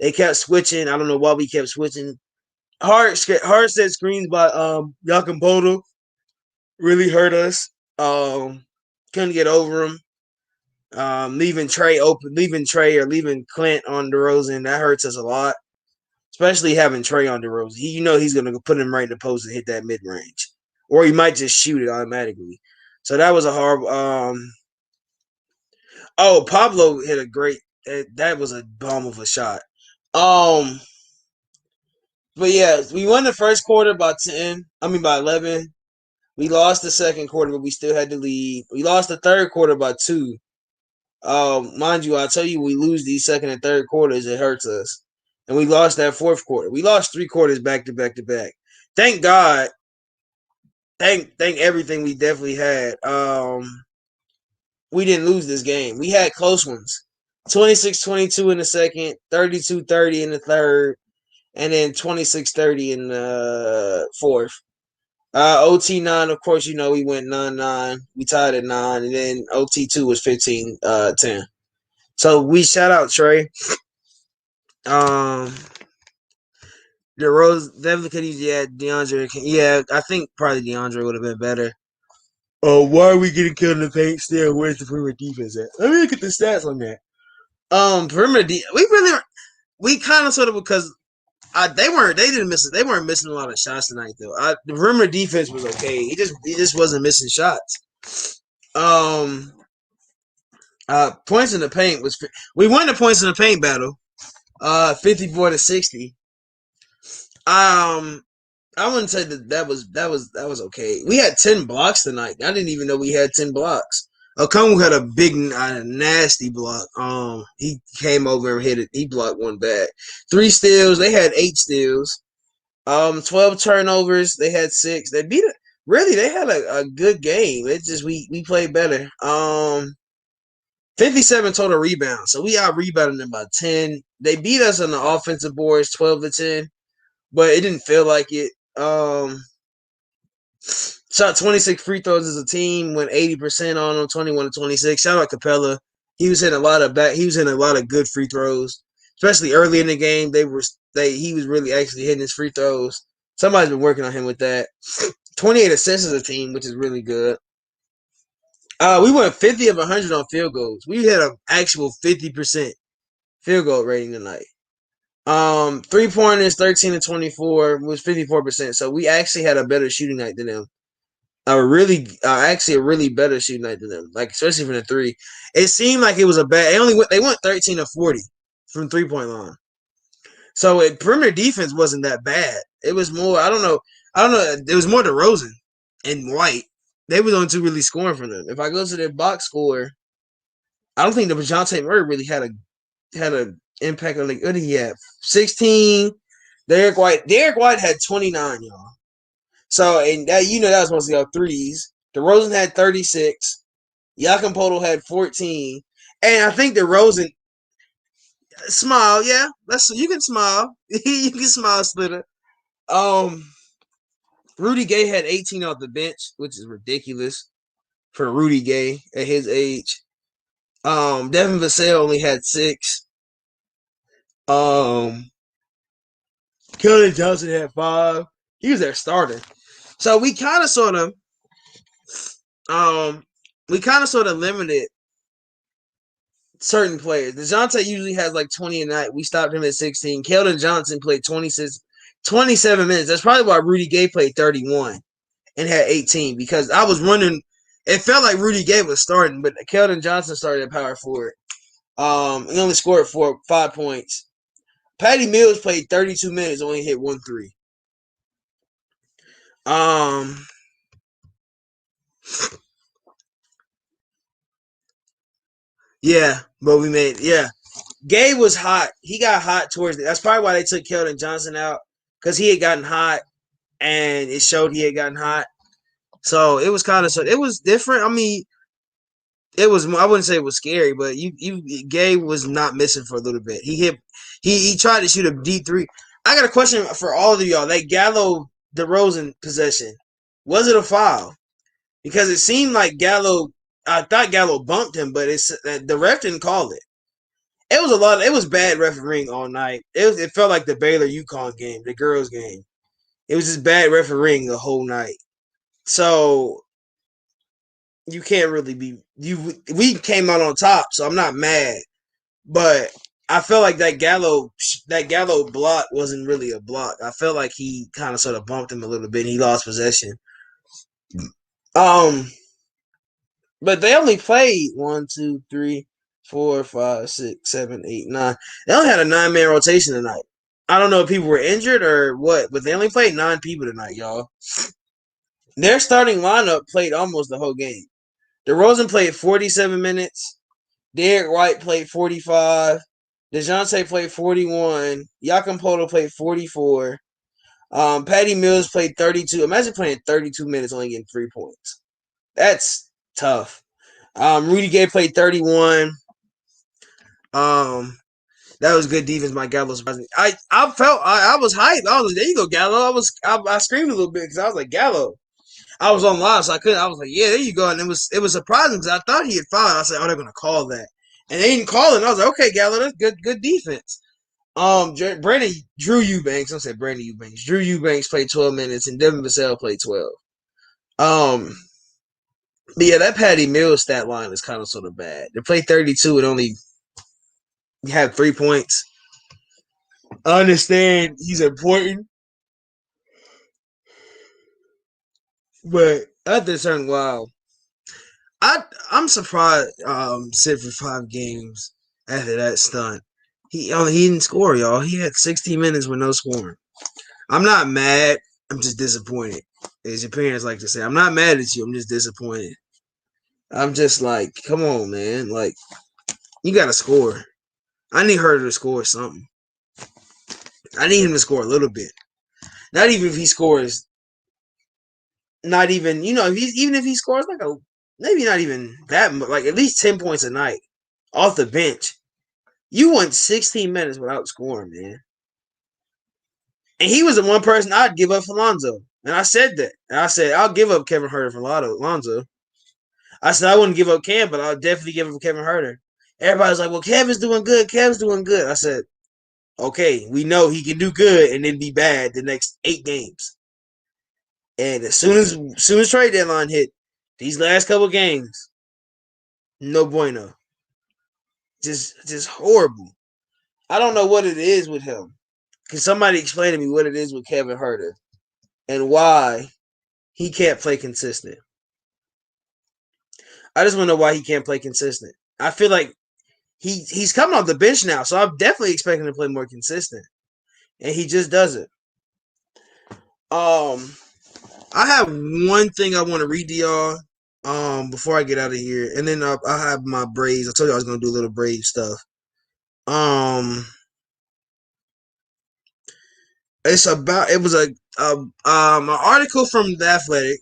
C: They kept switching. I don't know why we kept switching. Hard set screens by Yakin really hurt us. Couldn't get over him. Leaving Trey or leaving Clint on DeRozan, that hurts us a lot. Especially having Trey on DeRozan. He's gonna put him right in the post and hit that mid range. Or he might just shoot it automatically. So that was a hard Pablo hit a great that was a bomb of a shot. But yeah, we won the first quarter by 11. We lost the second quarter, but we still had the lead. We lost the third quarter by 2. Mind you, I tell you, we lose these second and third quarters, it hurts us. And we lost that fourth quarter. We lost 3 quarters back to back to back. Thank God. Thank everything we definitely had. We didn't lose this game. We had close ones. 26-22 in the second, 32-30 in the third, and then 26-30 in the fourth. OT 9, of course, we went 9-9. We tied at 9, and then OT 2 was 15-10. So we shout out Trey. The Rose definitely could use DeAndre. Yeah, I think probably DeAndre would have been better. Oh, why are we getting killed in the paint still? Where's the perimeter defense at? Let me look at the stats on that. Perimeter we kind of sort of because they weren't missing a lot of shots tonight though. The perimeter defense was okay. He just wasn't missing shots. Points in the paint we won the points in the paint battle. 54-60. I wouldn't say that was okay. We had 10 blocks tonight. I didn't even know we had 10 blocks. Okongwu had a big, nasty block. He came over and hit it. He blocked one bad. 3 steals. They had 8 steals. 12 turnovers. They had 6. They beat it. Really, they had a good game. It's just we played better. 57 total rebounds. So we out rebounded them by 10. They beat us on the offensive boards 12-10, but it didn't feel like it. Shot 26 free throws as a team, went 80% on them, 21-26. Shout out Capella. He was hitting a lot of good free throws, especially early in the game. He was really actually hitting his free throws. Somebody's been working on him with that. 28 assists as a team, which is really good. We went 50 of 100 on field goals. We had an actual 50% field goal rating tonight. 3-pointers, 13-24 was 54%. So we actually had a better shooting night than them. Actually a really better shooting night than them. Like especially from the 3. It seemed like it was a bad. They went 13-40 from 3-point line. So perimeter defense wasn't that bad. It was more. I don't know. It was more DeRozan and White. They were the only 2 really scoring for them. If I go to their box score, I don't think the DeJounte Murray really had an impact on what did he have? 16. Derek White had 29, y'all. So and that that was mostly all threes. DeRozan had 36. Yakin had 14. And I think DeRozan smile, yeah. You can smile. You can smile, Splitter. Rudy Gay had 18 off the bench, which is ridiculous for Rudy Gay at his age. Devin Vassell only had 6. Keldon Johnson had 5. He was their starter. So we kind of sort of limited certain players. DeJounte usually has like 20 a night. We stopped him at 16. Keldon Johnson played 27 minutes. That's probably why Rudy Gay played 31 and had 18 because I was wondering. It felt like Rudy Gay was starting, but Keldon Johnson started at power forward. He only scored 5 points. Patty Mills played 32 minutes, only hit 1 3. Yeah, but we made Gabe was hot. He got hot towards that's probably why they took Keldon Johnson out, because he had gotten hot and it showed he had gotten hot. So it was kind of it was different. I mean, it was, I wouldn't say it was scary, but Gabe was not missing for a little bit. He tried to shoot a deep three. I got a question for all of y'all. That Gallo DeRozan possession, was it a foul? Because it seemed like I thought Gallo bumped him, but the ref didn't call it. It was it was bad refereeing all night. It felt like the Baylor UConn game, the girls game. It was just bad refereeing the whole night. So you can't really be we came out on top, so I'm not mad. But I felt like that Gallo block wasn't really a block. I felt like he kind of sort of bumped him a little bit and he lost possession. But they only played 1, 2, 3, 4, 5, 6, 7, 8, 9. They only had a 9-man rotation tonight. I don't know if people were injured or what, but they only played 9 people tonight, y'all. Their starting lineup played almost the whole game. DeRozan played 47 minutes. Derek White played 45. DeJounte played 41. Jakob Poeltl played 44. Patty Mills played 32. Imagine playing 32 minutes only getting 3 points. That's tough. Rudy Gay played 31. That was good defense by Gallo. I was hyped. I was like, there you go, Gallo. I screamed a little bit because I was like, Gallo. I was on live, so I couldn't. I was like, yeah, there you go. And it was surprising because I thought he had fouled. I said, oh, they're gonna call that, and they didn't call it. And I was like, okay, Gallo, that's good defense. Drew Eubanks. I said Brandon Eubanks. Drew Eubanks played 12 minutes, and Devin Vassell played 12. But yeah, that Patty Mills stat line is kind of sort of bad. They played 32 and only had 3 points. I understand he's important, but at this certain while, I'm surprised Sid for 5 games after that stunt. He didn't score, y'all. He had 16 minutes with no scoring. I'm not mad. I'm just disappointed. As your parents like to say, I'm not mad at you. I'm just disappointed. I'm just like, come on, man. Like, you got to score. I need her to score something. I need him to score a little bit. Not even if he scores. Not even, even if he scores like maybe not even that much, like at least 10 points a night off the bench. You went 16 minutes without scoring, man. And he was the one person I'd give up for Lonzo. And I said that. And I said, I'll give up Kevin Huerter for Lonzo. I said, I wouldn't give up Cam, but I'll definitely give up Kevin Huerter. Everybody's like, well, Kevin's doing good. Kevin's doing good. I said, okay, we know he can do good and then be bad the next 8 games. And as soon as trade deadline hit, these last couple games, no bueno. Just horrible. I don't know what it is with him. Can somebody explain to me what it is with Kevin Huerter and why he can't play consistent? I just want to know why he can't play consistent. I feel like he's coming off the bench now, so I'm definitely expecting him to play more consistent, and he just doesn't. I have one thing I want to read to y'all before I get out of here, and then I have my Braves. I told you I was gonna do a little Brave stuff. It was an article from The Athletic.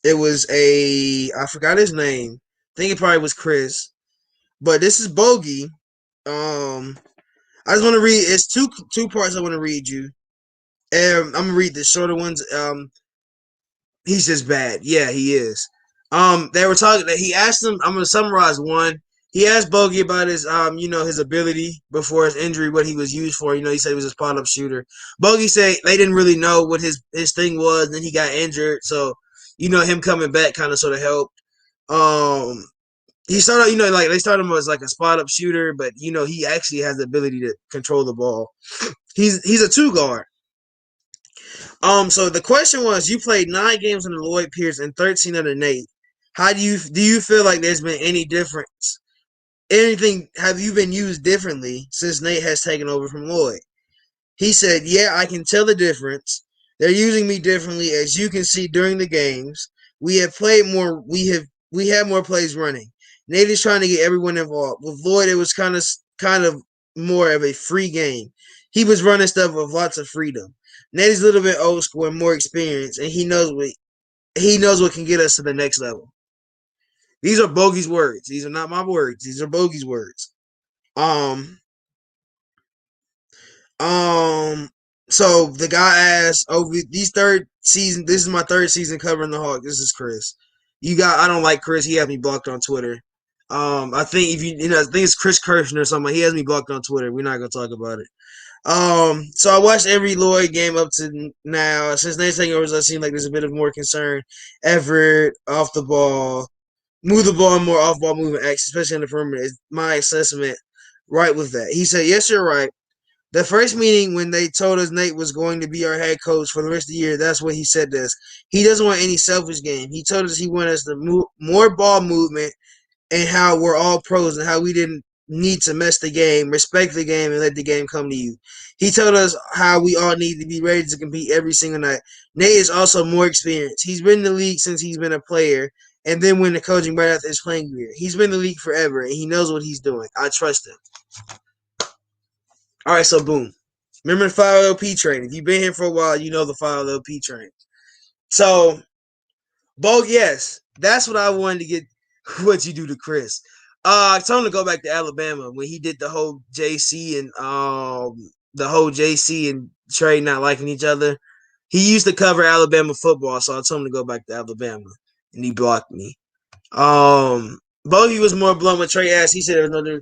C: It was I forgot his name. I think it probably was Chris, but this is Bogey. I just want to read. It's two parts I want to read you, and I'm gonna read the shorter ones. He's just bad. Yeah, he is. They were talking that he asked him. I'm gonna summarize one. He asked Bogey about his, his ability before his injury, what he was used for. He said he was a spot-up shooter. Bogey said they didn't really know what his thing was, and then he got injured. So, him coming back kind of sort of helped. He started, they started him as like a spot-up shooter, but, he actually has the ability to control the ball. He's a 2-guard. So the question was, you played 9 games under Lloyd Pierce and 13 under Nate. How do you feel like there's been any difference anything have you been used differently since Nate has taken over from Lloyd? He said, yeah, I can tell the difference. They're using me differently, as you can see during the games. We have played more. We have more plays running. Nate is trying to get everyone involved. With Lloyd, it was kind of more of a free game. He was running stuff with lots of freedom. Nate is a little bit old school and more experienced, and he knows what can get us to the next level. These are Bogey's words. These are not my words. These are Bogey's words. Um, Um, so the guy asked, "Oh, these third season. This is my third season covering the Hawk. This is Chris. I don't like Chris. He has me blocked on Twitter. I think if I think it's Chris Kirshner or something. He has me blocked on Twitter. We're not gonna talk about it. So I watched every Lloyd game up to now. Since Nate's taking over, it seems like there's a bit of more concern, effort off the ball, move the ball, and more off ball movement acts, especially in the perimeter. Is my assessment right with that? He said, "Yes, you're right." The first meeting when they told us Nate was going to be our head coach for the rest of the year, that's what he said to us. He doesn't want any selfish game. He told us he wanted us to move more ball movement and how we're all pros and how we didn't need to mess the game, respect the game, and let the game come to you. He told us how we all need to be ready to compete every single night. Nate is also more experienced. He's been in the league since he's been a player and then went to coaching right after his playing career. He's been in the league forever, and he knows what he's doing. I trust him. All right, so boom. Remember the 5LP train. If you've been here for a while, you know the 5LP train. So, yes, that's what I wanted to get. What you do to Chris? I told him to go back to Alabama when he did the whole JC and Trey not liking each other. He used to cover Alabama football, so I told him to go back to Alabama, and he blocked me. Bogey was more blunt with Trey asked. He said there was no.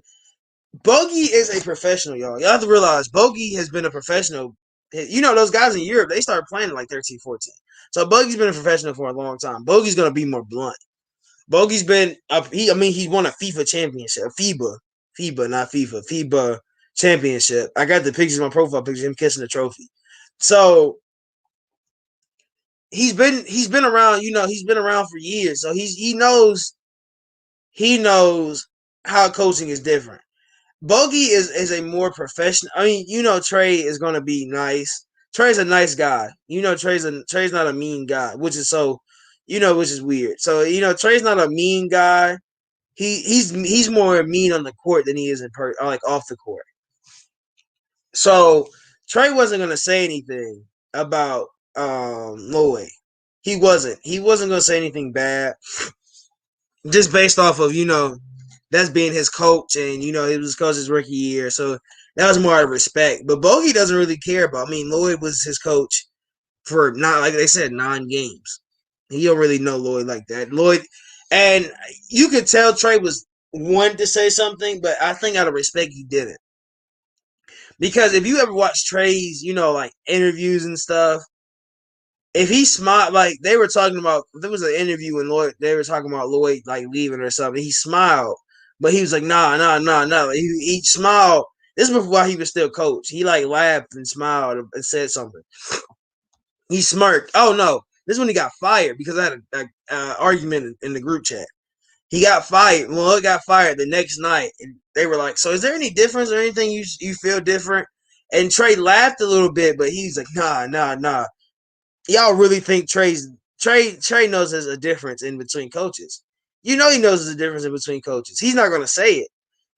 C: Bogey is a professional, y'all. Y'all have to realize Bogey has been a professional. You know, those guys in Europe, they started playing at like 13, 14. So Bogey's been a professional for a long time. Bogey's going to be more blunt. Bogey's been, he won a FIFA championship, FIBA, not FIFA, FIBA championship. I got the pictures, my profile picture, him kissing the trophy. So he's been around, he's been around for years. So he knows how coaching is different. Bogey is a more professional. I mean, Trey is gonna be nice. Trey's a nice guy. Trey's not a mean guy, which is which is weird. So Trey's not a mean guy. He's more mean on the court than he is like off the court. So Trey wasn't gonna say anything about Lloyd. He wasn't. He wasn't gonna say anything bad, just based off of that's being his coach, and it was coach's rookie year, so that was more out of respect. But Bogey doesn't really care about. I mean, Lloyd was his coach for not, like they said, 9 games. He don't really know Lloyd like that. And you could tell Trey was wanting to say something, but I think out of respect he didn't. Because if you ever watch Trey's, like interviews and stuff, if he smiled, like they were talking about, there was an interview when they were talking about Lloyd like leaving or something. He smiled. But he was like, nah. He smiled. This was while he was still coach. He like laughed and smiled and said something. He smirked. Oh no, this is when he got fired because I had an argument in the group chat. He got fired. Well, he got fired the next night, and they were like, "So is there any difference or anything you feel different?" And Trey laughed a little bit, but he's like, "Nah. Y'all really think Trey knows there's a difference in between coaches?" He knows there's a difference in between coaches. He's not going to say it.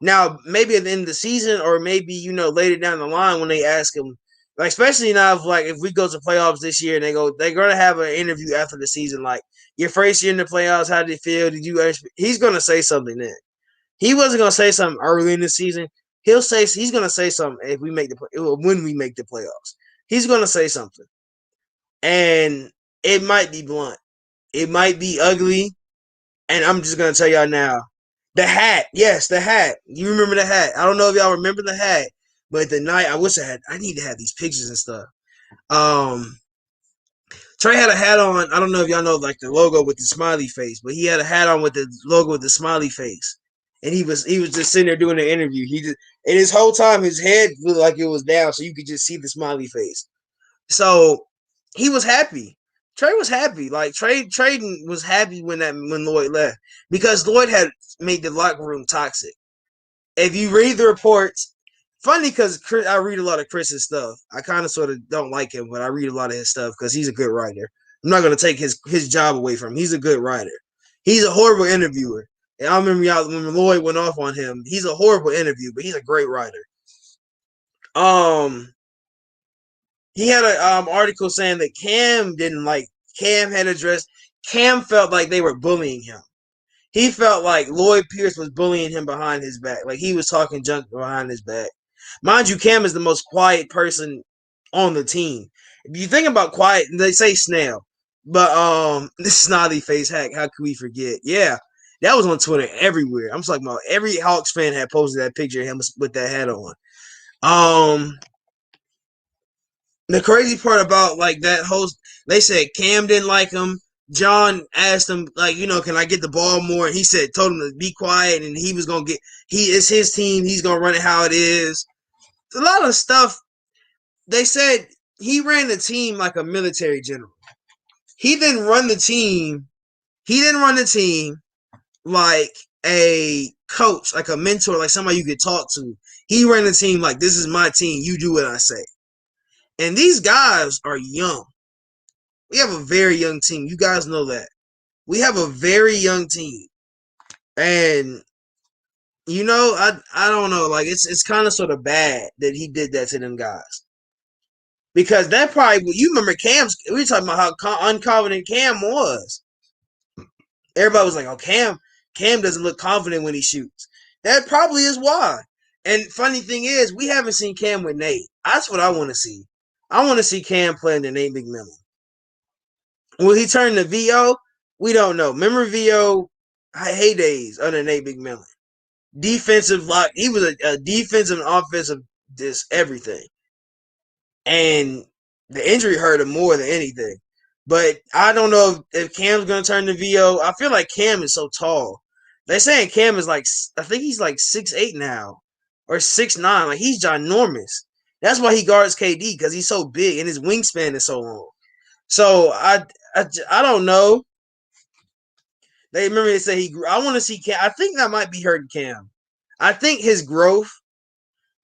C: Now, maybe at the end of the season or maybe, later down the line when they ask him, like, especially now if we go to playoffs this year and they're going to have an interview after the season, like, your first year in the playoffs, how did it feel? He's going to say something then. He wasn't going to say something early in the season. He's going to say something when we make the playoffs. He's going to say something. And it might be blunt. It might be ugly. And I'm just going to tell y'all now, the hat. Yes, the hat. You remember the hat. I don't know if y'all remember the hat, but the night, I need to have these pictures and stuff. Trey had a hat on. I don't know if y'all know like the logo with the smiley face, but he had a hat on with the logo with the smiley face. And he was just sitting there doing the interview. And his whole time, his head looked like it was down, so you could just see the smiley face. So he was happy. Trey was happy. Like Trey was happy when Lloyd left because Lloyd had made the locker room toxic. if you read the reports, funny because I read a lot of Chris's stuff. I kind of sort of don't like him, but I read a lot of his stuff because he's a good writer. I'm not going to take his job away from him. He's a good writer. He's a horrible interviewer. And I remember when Lloyd went off on him. He's a horrible interview, but he's a great writer. He had an article saying that Cam had addressed. Cam felt like they were bullying him. He felt like Lloyd Pierce was bullying him behind his back. Like he was talking junk behind his back. Mind you, Cam is the most quiet person on the team. If you think about quiet, they say Snail. But this snotty face hack, how could we forget? Yeah, that was on Twitter everywhere. I'm talking about every Hawks fan had posted that picture of him with that hat on. The crazy part about like that host, they said Cam didn't like him. John asked him, like, can I get the ball more? And he told him to be quiet, and he was gonna it's his team, he's gonna run it how it is. A lot of stuff. They said he ran the team like a military general. He didn't run the team. He didn't run the team like a coach, like a mentor, like somebody you could talk to. He ran the team like, this is my team. You do what I say. And these guys are young. We have a very young team. You guys know that. We have a very young team. And, I don't know. Like, it's kind of sort of bad that he did that to them guys. Because that probably, you remember we were talking about how unconfident Cam was. Everybody was like, oh, Cam doesn't look confident when he shoots. That probably is why. And funny thing is, we haven't seen Cam with Nate. That's what I want to see. I want to see Cam playing the Nate McMillan. Will he turn to VO? We don't know. Remember VO heydays under Nate McMillan. Defensive lock. He was a defensive and offensive everything. And the injury hurt him more than anything. But I don't know if Cam's going to turn to VO. I feel like Cam is so tall. They're saying Cam is I think he's like 6'8" now or 6'9". Like, he's ginormous. That's why he guards KD, because he's so big and his wingspan is so long. So I don't know. They say I want to see Cam. I think that might be hurting Cam. I think his growth.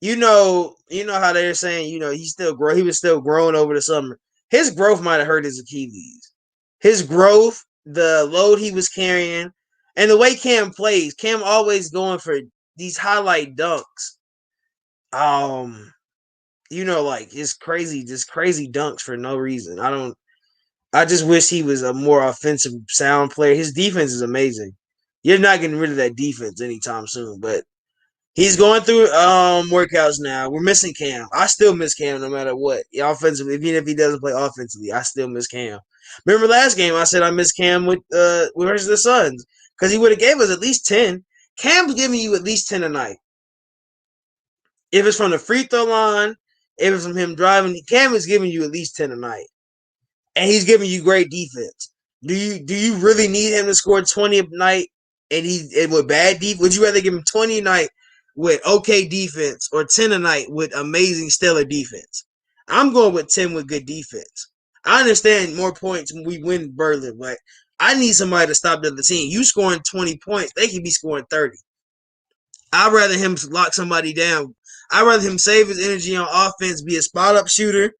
C: You know how they're saying, he was still growing over the summer. His growth might have hurt his Achilles. His growth, the load he was carrying, and the way Cam plays. Cam always going for these highlight dunks. Like just crazy dunks for no reason. I just wish he was a more offensive sound player. His defense is amazing. You're not getting rid of that defense anytime soon, but he's going through workouts now. We're missing Cam. I still miss Cam no matter what. Offensively, even if he doesn't play offensively, I still miss Cam. Remember last game I said I miss Cam with versus the Suns because he would have gave us at least 10. Cam's giving you at least 10 a night. If it's from the free throw line, if it's from him driving, Cam is giving you at least 10 a night. And he's giving you great defense. Do you really need him to score 20 a night and with bad defense? Would you rather give him 20 a night with okay defense or 10 a night with amazing stellar defense? I'm going with 10 with good defense. I understand more points when we win Berlin, but I need somebody to stop the other team. You scoring 20 points, they could be scoring 30. I'd rather him lock somebody down. I'd rather him save his energy on offense, be a spot-up shooter.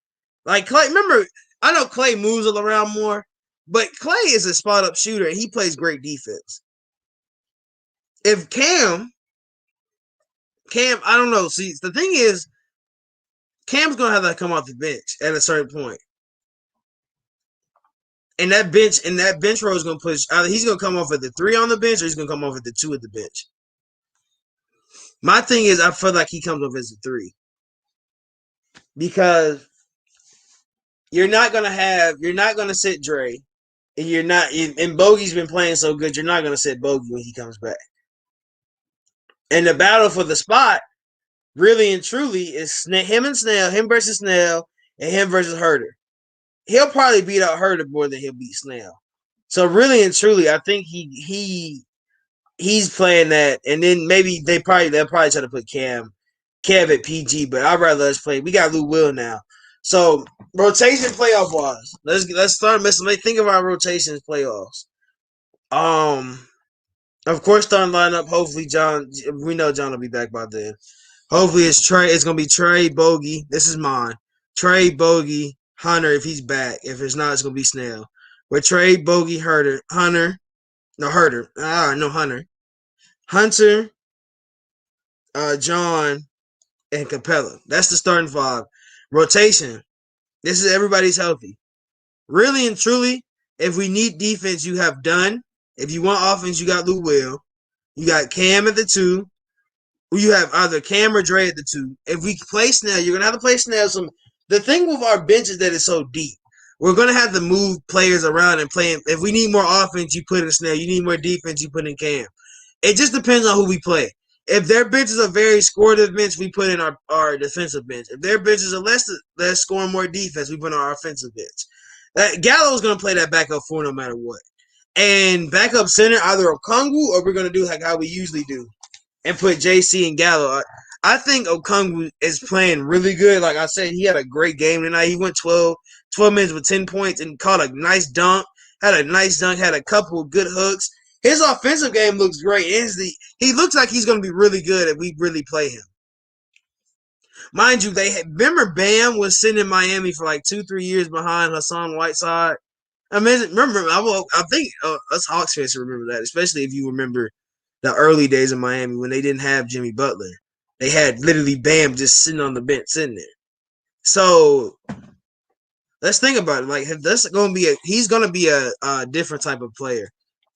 C: Like Clay, remember, I know Clay moves around more, but Clay is a spot-up shooter, and he plays great defense. If Cam, I don't know. See, the thing is, Cam's going to have to come off the bench at a certain point. And that bench row is going to push, either he's going to come off at the 3 on the bench or he's going to come off at the 2 at the bench. My thing is, I feel like he comes off as a 3. Because you're not going to sit Dre. And Bogey's been playing so good, you're not going to sit Bogey when he comes back. And the battle for the spot, really and truly, is him versus Snell, and him versus Herter. He'll probably beat out Herter more than he'll beat Snell. So really and truly, I think he's playing that, and then maybe they'll probably try to put Kev at PG, but I'd rather us play. We got Lou Will now. So rotation playoff wise, let's start missing. Think of our rotations playoffs. Of course, starting lineup. Hopefully, John. We know John will be back by then. Hopefully, it's Trey. It's gonna be Trey Bogey. This is mine. Trey Bogey Hunter if he's back. If it's not, it's gonna be Snell. With Trey Bogey Hunter. No Hunter. No Hunter. Hunter. John and Capella. That's the starting five. Rotation. This is everybody's healthy. Really and truly, if we need defense, you have Dunn. If you want offense, you got Lou Will. You got Cam at the 2. You have either Cam or Dre at the 2. If we play Snell, you're gonna have to play Snell. The thing with our bench is that it's so deep. We're gonna have to move players around and play. If we need more offense, you put in Snell. You need more defense, you put in Cam. It just depends on who we play. If their bench is a very scorative bench, we put in our defensive bench. If their bench is a less scoring, more defense, we put in our offensive bench. Gallo's going to play that backup 4 no matter what. And backup center, either Okongwu or we're going to do like how we usually do and put JC and Gallo. I think Okongwu is playing really good. Like I said, he had a great game tonight. He went 12 minutes with 10 points and caught a nice dunk. Had a couple of good hooks. His offensive game looks great. He looks like he's going to be really good if we really play him. Mind you, remember Bam was sitting in Miami for like 2-3 years behind Hassan Whiteside. I mean, remember, I think us Hawks fans remember that, especially if you remember the early days of Miami when they didn't have Jimmy Butler. They had literally Bam just sitting on the bench, sitting there. So let's think about it. Like, he's going to be a different type of player.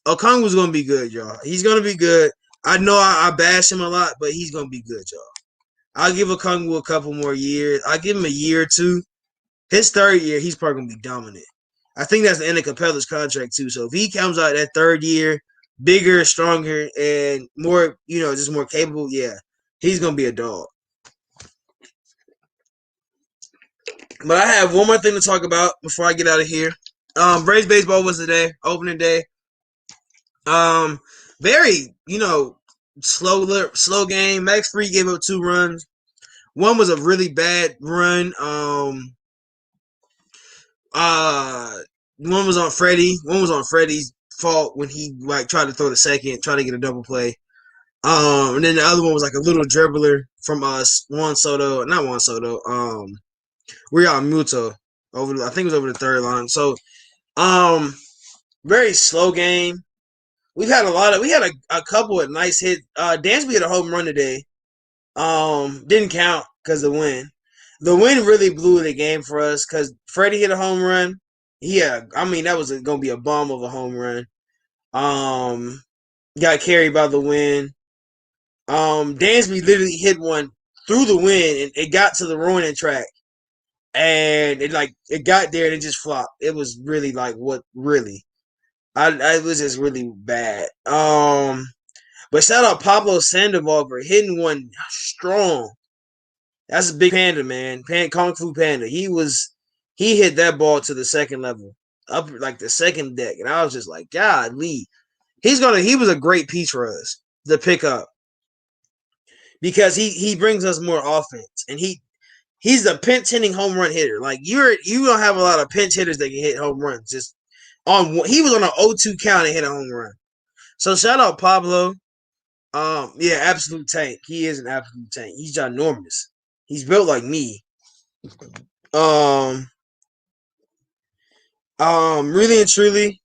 C: Okongwu's going to be good, y'all. He's going to be good. I know I bash him a lot, but he's going to be good, y'all. I'll give Okongwu a couple more years. I'll give him a year or two. His third year, he's probably going to be dominant. I think that's the end of Capella's contract, too. So if he comes out that third year, bigger, stronger, and more, just more capable, yeah, he's going to be a dog. But I have one more thing to talk about before I get out of here. Braves baseball was today, opening day. Very, slow game. Max Fried gave up 2 runs. One was a really bad run. One was on Freddie. One was on Freddie's fault when he tried to throw the second, try to get a double play. And then the other one was like a little dribbler from Juan Soto. Real Muto I think it was over the third line. So, very slow game. We had a couple of nice hits. Dansby had a home run today. Didn't count because of the wind. The wind really blew the game for us because Freddie hit a home run. That was going to be a bomb of a home run. Got carried by the wind. Dansby literally hit one through the wind and it got to the ruining track. And it got there and it just flopped. It was really it was just really bad. But shout out Pablo Sandoval for hitting one strong. That's a big panda, man. Kung Fu Panda. He hit that ball to the second level, up like the second deck, and I was just like, golly. He was a great piece for us to pick up because he brings us more offense, and he's a pinch hitting home run hitter. Like you don't have a lot of pinch hitters that can hit home runs. He was on an 0-2 count and hit a home run. So shout out Pablo. Absolute tank. He is an absolute tank. He's ginormous. He's built like me. Really and truly,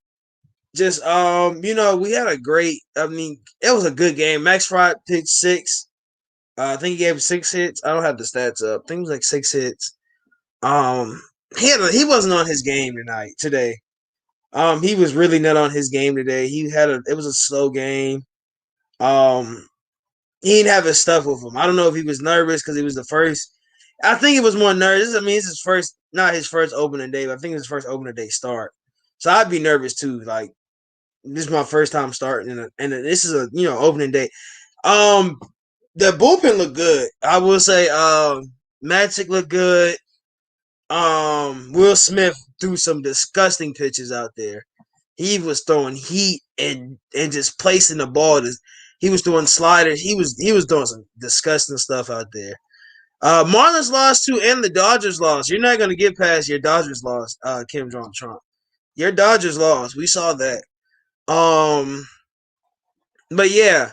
C: just we had a great. It was a good game. Max Fried pitched 6. I think he gave 6 hits. I don't have the stats up. I think it was like 6 hits. He wasn't on his game today. He was really not on his game today. It was a slow game. He didn't have his stuff with him. I don't know if he was nervous because he was the first. I think it was more nervous. It's his first, not his first opening day, but I think it's his first opening day start. So I'd be nervous too. Like this is my first time starting, and this is a opening day. The bullpen looked good. I will say, Magic looked good. Will Smith threw some disgusting pitches out there. He was throwing heat and just placing the ball. He was throwing sliders. He was doing some disgusting stuff out there. Marlins lost too, and the Dodgers lost. You're not gonna get past your Dodgers lost, Kim Jong-Trump. Your Dodgers lost. We saw that. But yeah,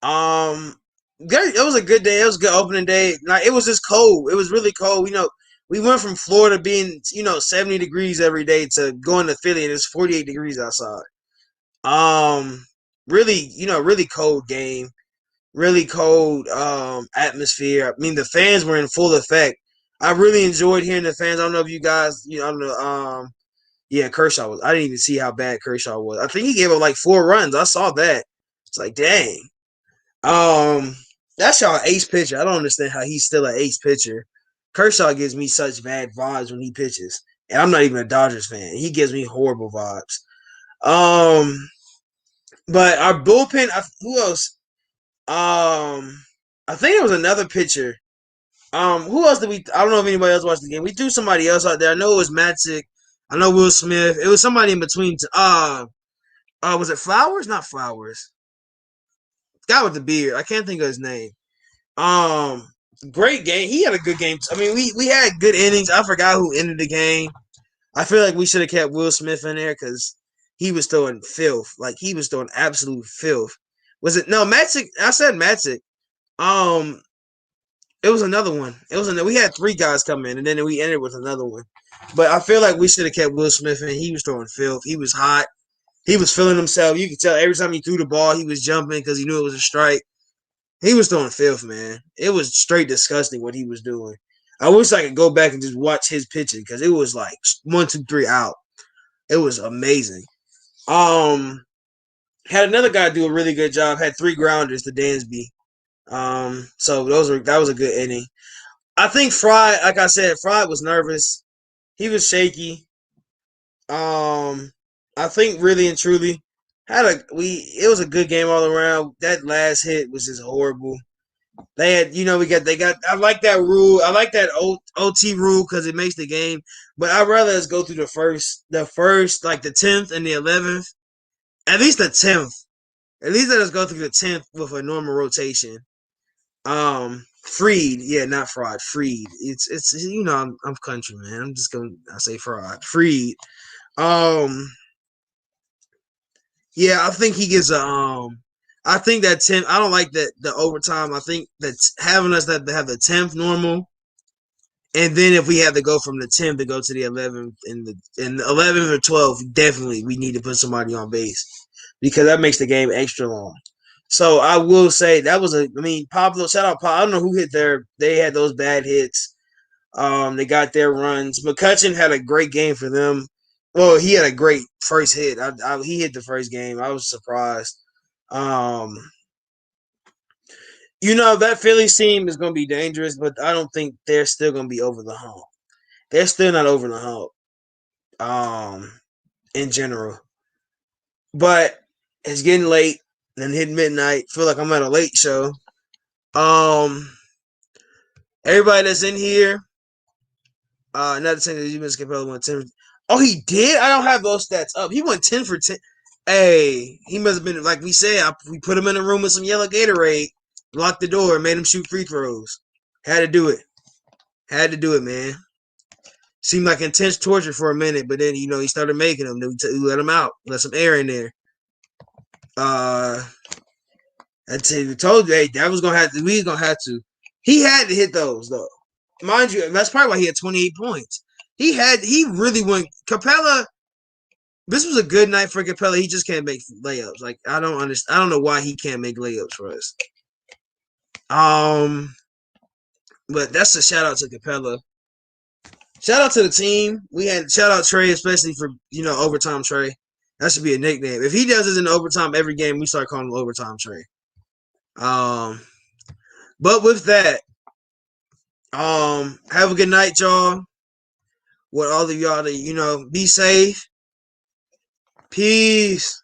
C: good. It was a good day. It was a good opening day. Like it was just cold. It was really cold. We went from Florida being 70 degrees every day to going to Philly and it's 48 degrees outside. Really, really cold game. Really cold atmosphere. I mean, the fans were in full effect. I really enjoyed hearing the fans. I don't know if you guys, I don't know. Yeah, Kershaw was. I didn't even see how bad Kershaw was. I think he gave up like 4 runs. I saw that. It's like, dang. Um, that's y'all ace pitcher. I don't understand how he's still an ace pitcher. Kershaw gives me such bad vibes when he pitches, and I'm not even a Dodgers fan. He gives me horrible vibes. Um, but our bullpen. Who else? I think it was another pitcher. Who else did we? I don't know if anybody else watched the game. We threw somebody else out there. I know it was Matzik. I know Will Smith. It was somebody in between. Was it Flowers? Not Flowers. Guy with the beard. I can't think of his name. Um, Great game. He had a good game. I mean, we had good innings. I forgot who ended the game. I feel like we should have kept Will Smith in there because he was throwing filth. Like he was throwing absolute filth. Was it no Matzik? I said Matzik. Um, it was another one. We had 3 guys come in, and then we ended with another one. But I feel like we should have kept Will Smith in. He was throwing filth. He was hot. He was feeling himself. You could tell every time he threw the ball, he was jumping because he knew it was a strike. He was throwing filth, man. It was straight disgusting what he was doing. I wish I could go back and just watch his pitching because it was like 1, 2, 3 out. It was amazing. Had another guy do a really good job. Had 3 grounders to Dansby. So that was a good inning. I think Fry, like I said, Fry was nervous. He was shaky. I think really and truly it was a good game all around. That last hit was just horrible. They had, I like that rule. I like that OT rule because it makes the game. But I'd rather us go through the first, like the 10th and the 11th. At least the 10th. At least let us go through the 10th with a normal rotation. Freed, yeah, not fraud. Freed. It's I'm country, man. I say fraud. Freed. Um, yeah, I think he gets I think that 10th. I don't like that the overtime. I think that's having us that to have the 10th normal, and then if we have to go from the 10th to go to the 11th and the 11th or 12th, definitely we need to put somebody on base because that makes the game extra long. So I will say that was Pablo. Shout out Pablo. I don't know who hit their. They had those bad hits. They got their runs. McCutcheon had a great game for them. Well, he had a great first hit. He hit the first game. I was surprised. That Phillies team is going to be dangerous, but I don't think they're still going to be over the hump. They're still not over the hump. In general, but it's getting late and hitting midnight. Feel like I'm at a late show. Everybody that's in here. Not saying that Jimmy Capella went 10. Oh, he did? I don't have those stats up. He went 10 for 10. Hey, he must have been, like we said, we put him in a room with some yellow Gatorade, locked the door, made him shoot free throws. Had to do it. Had to do it, man. Seemed like intense torture for a minute, but then, he started making them. Then we let him out. Let some air in there. I told you, hey, that was going to have to, we was going to have to. He had to hit those, though. Mind you, that's probably why he had 28 points. He really went. Capella, this was a good night for Capella. He just can't make layups. Like, I don't understand. I don't know why he can't make layups for us. But that's a shout out to Capella. Shout out to the team. Shout out Trey, especially for, overtime Trey. That should be a nickname. If he does this in overtime every game, we start calling him overtime Trey. But with that, have a good night, y'all. Want all of y'all to, be safe. Peace.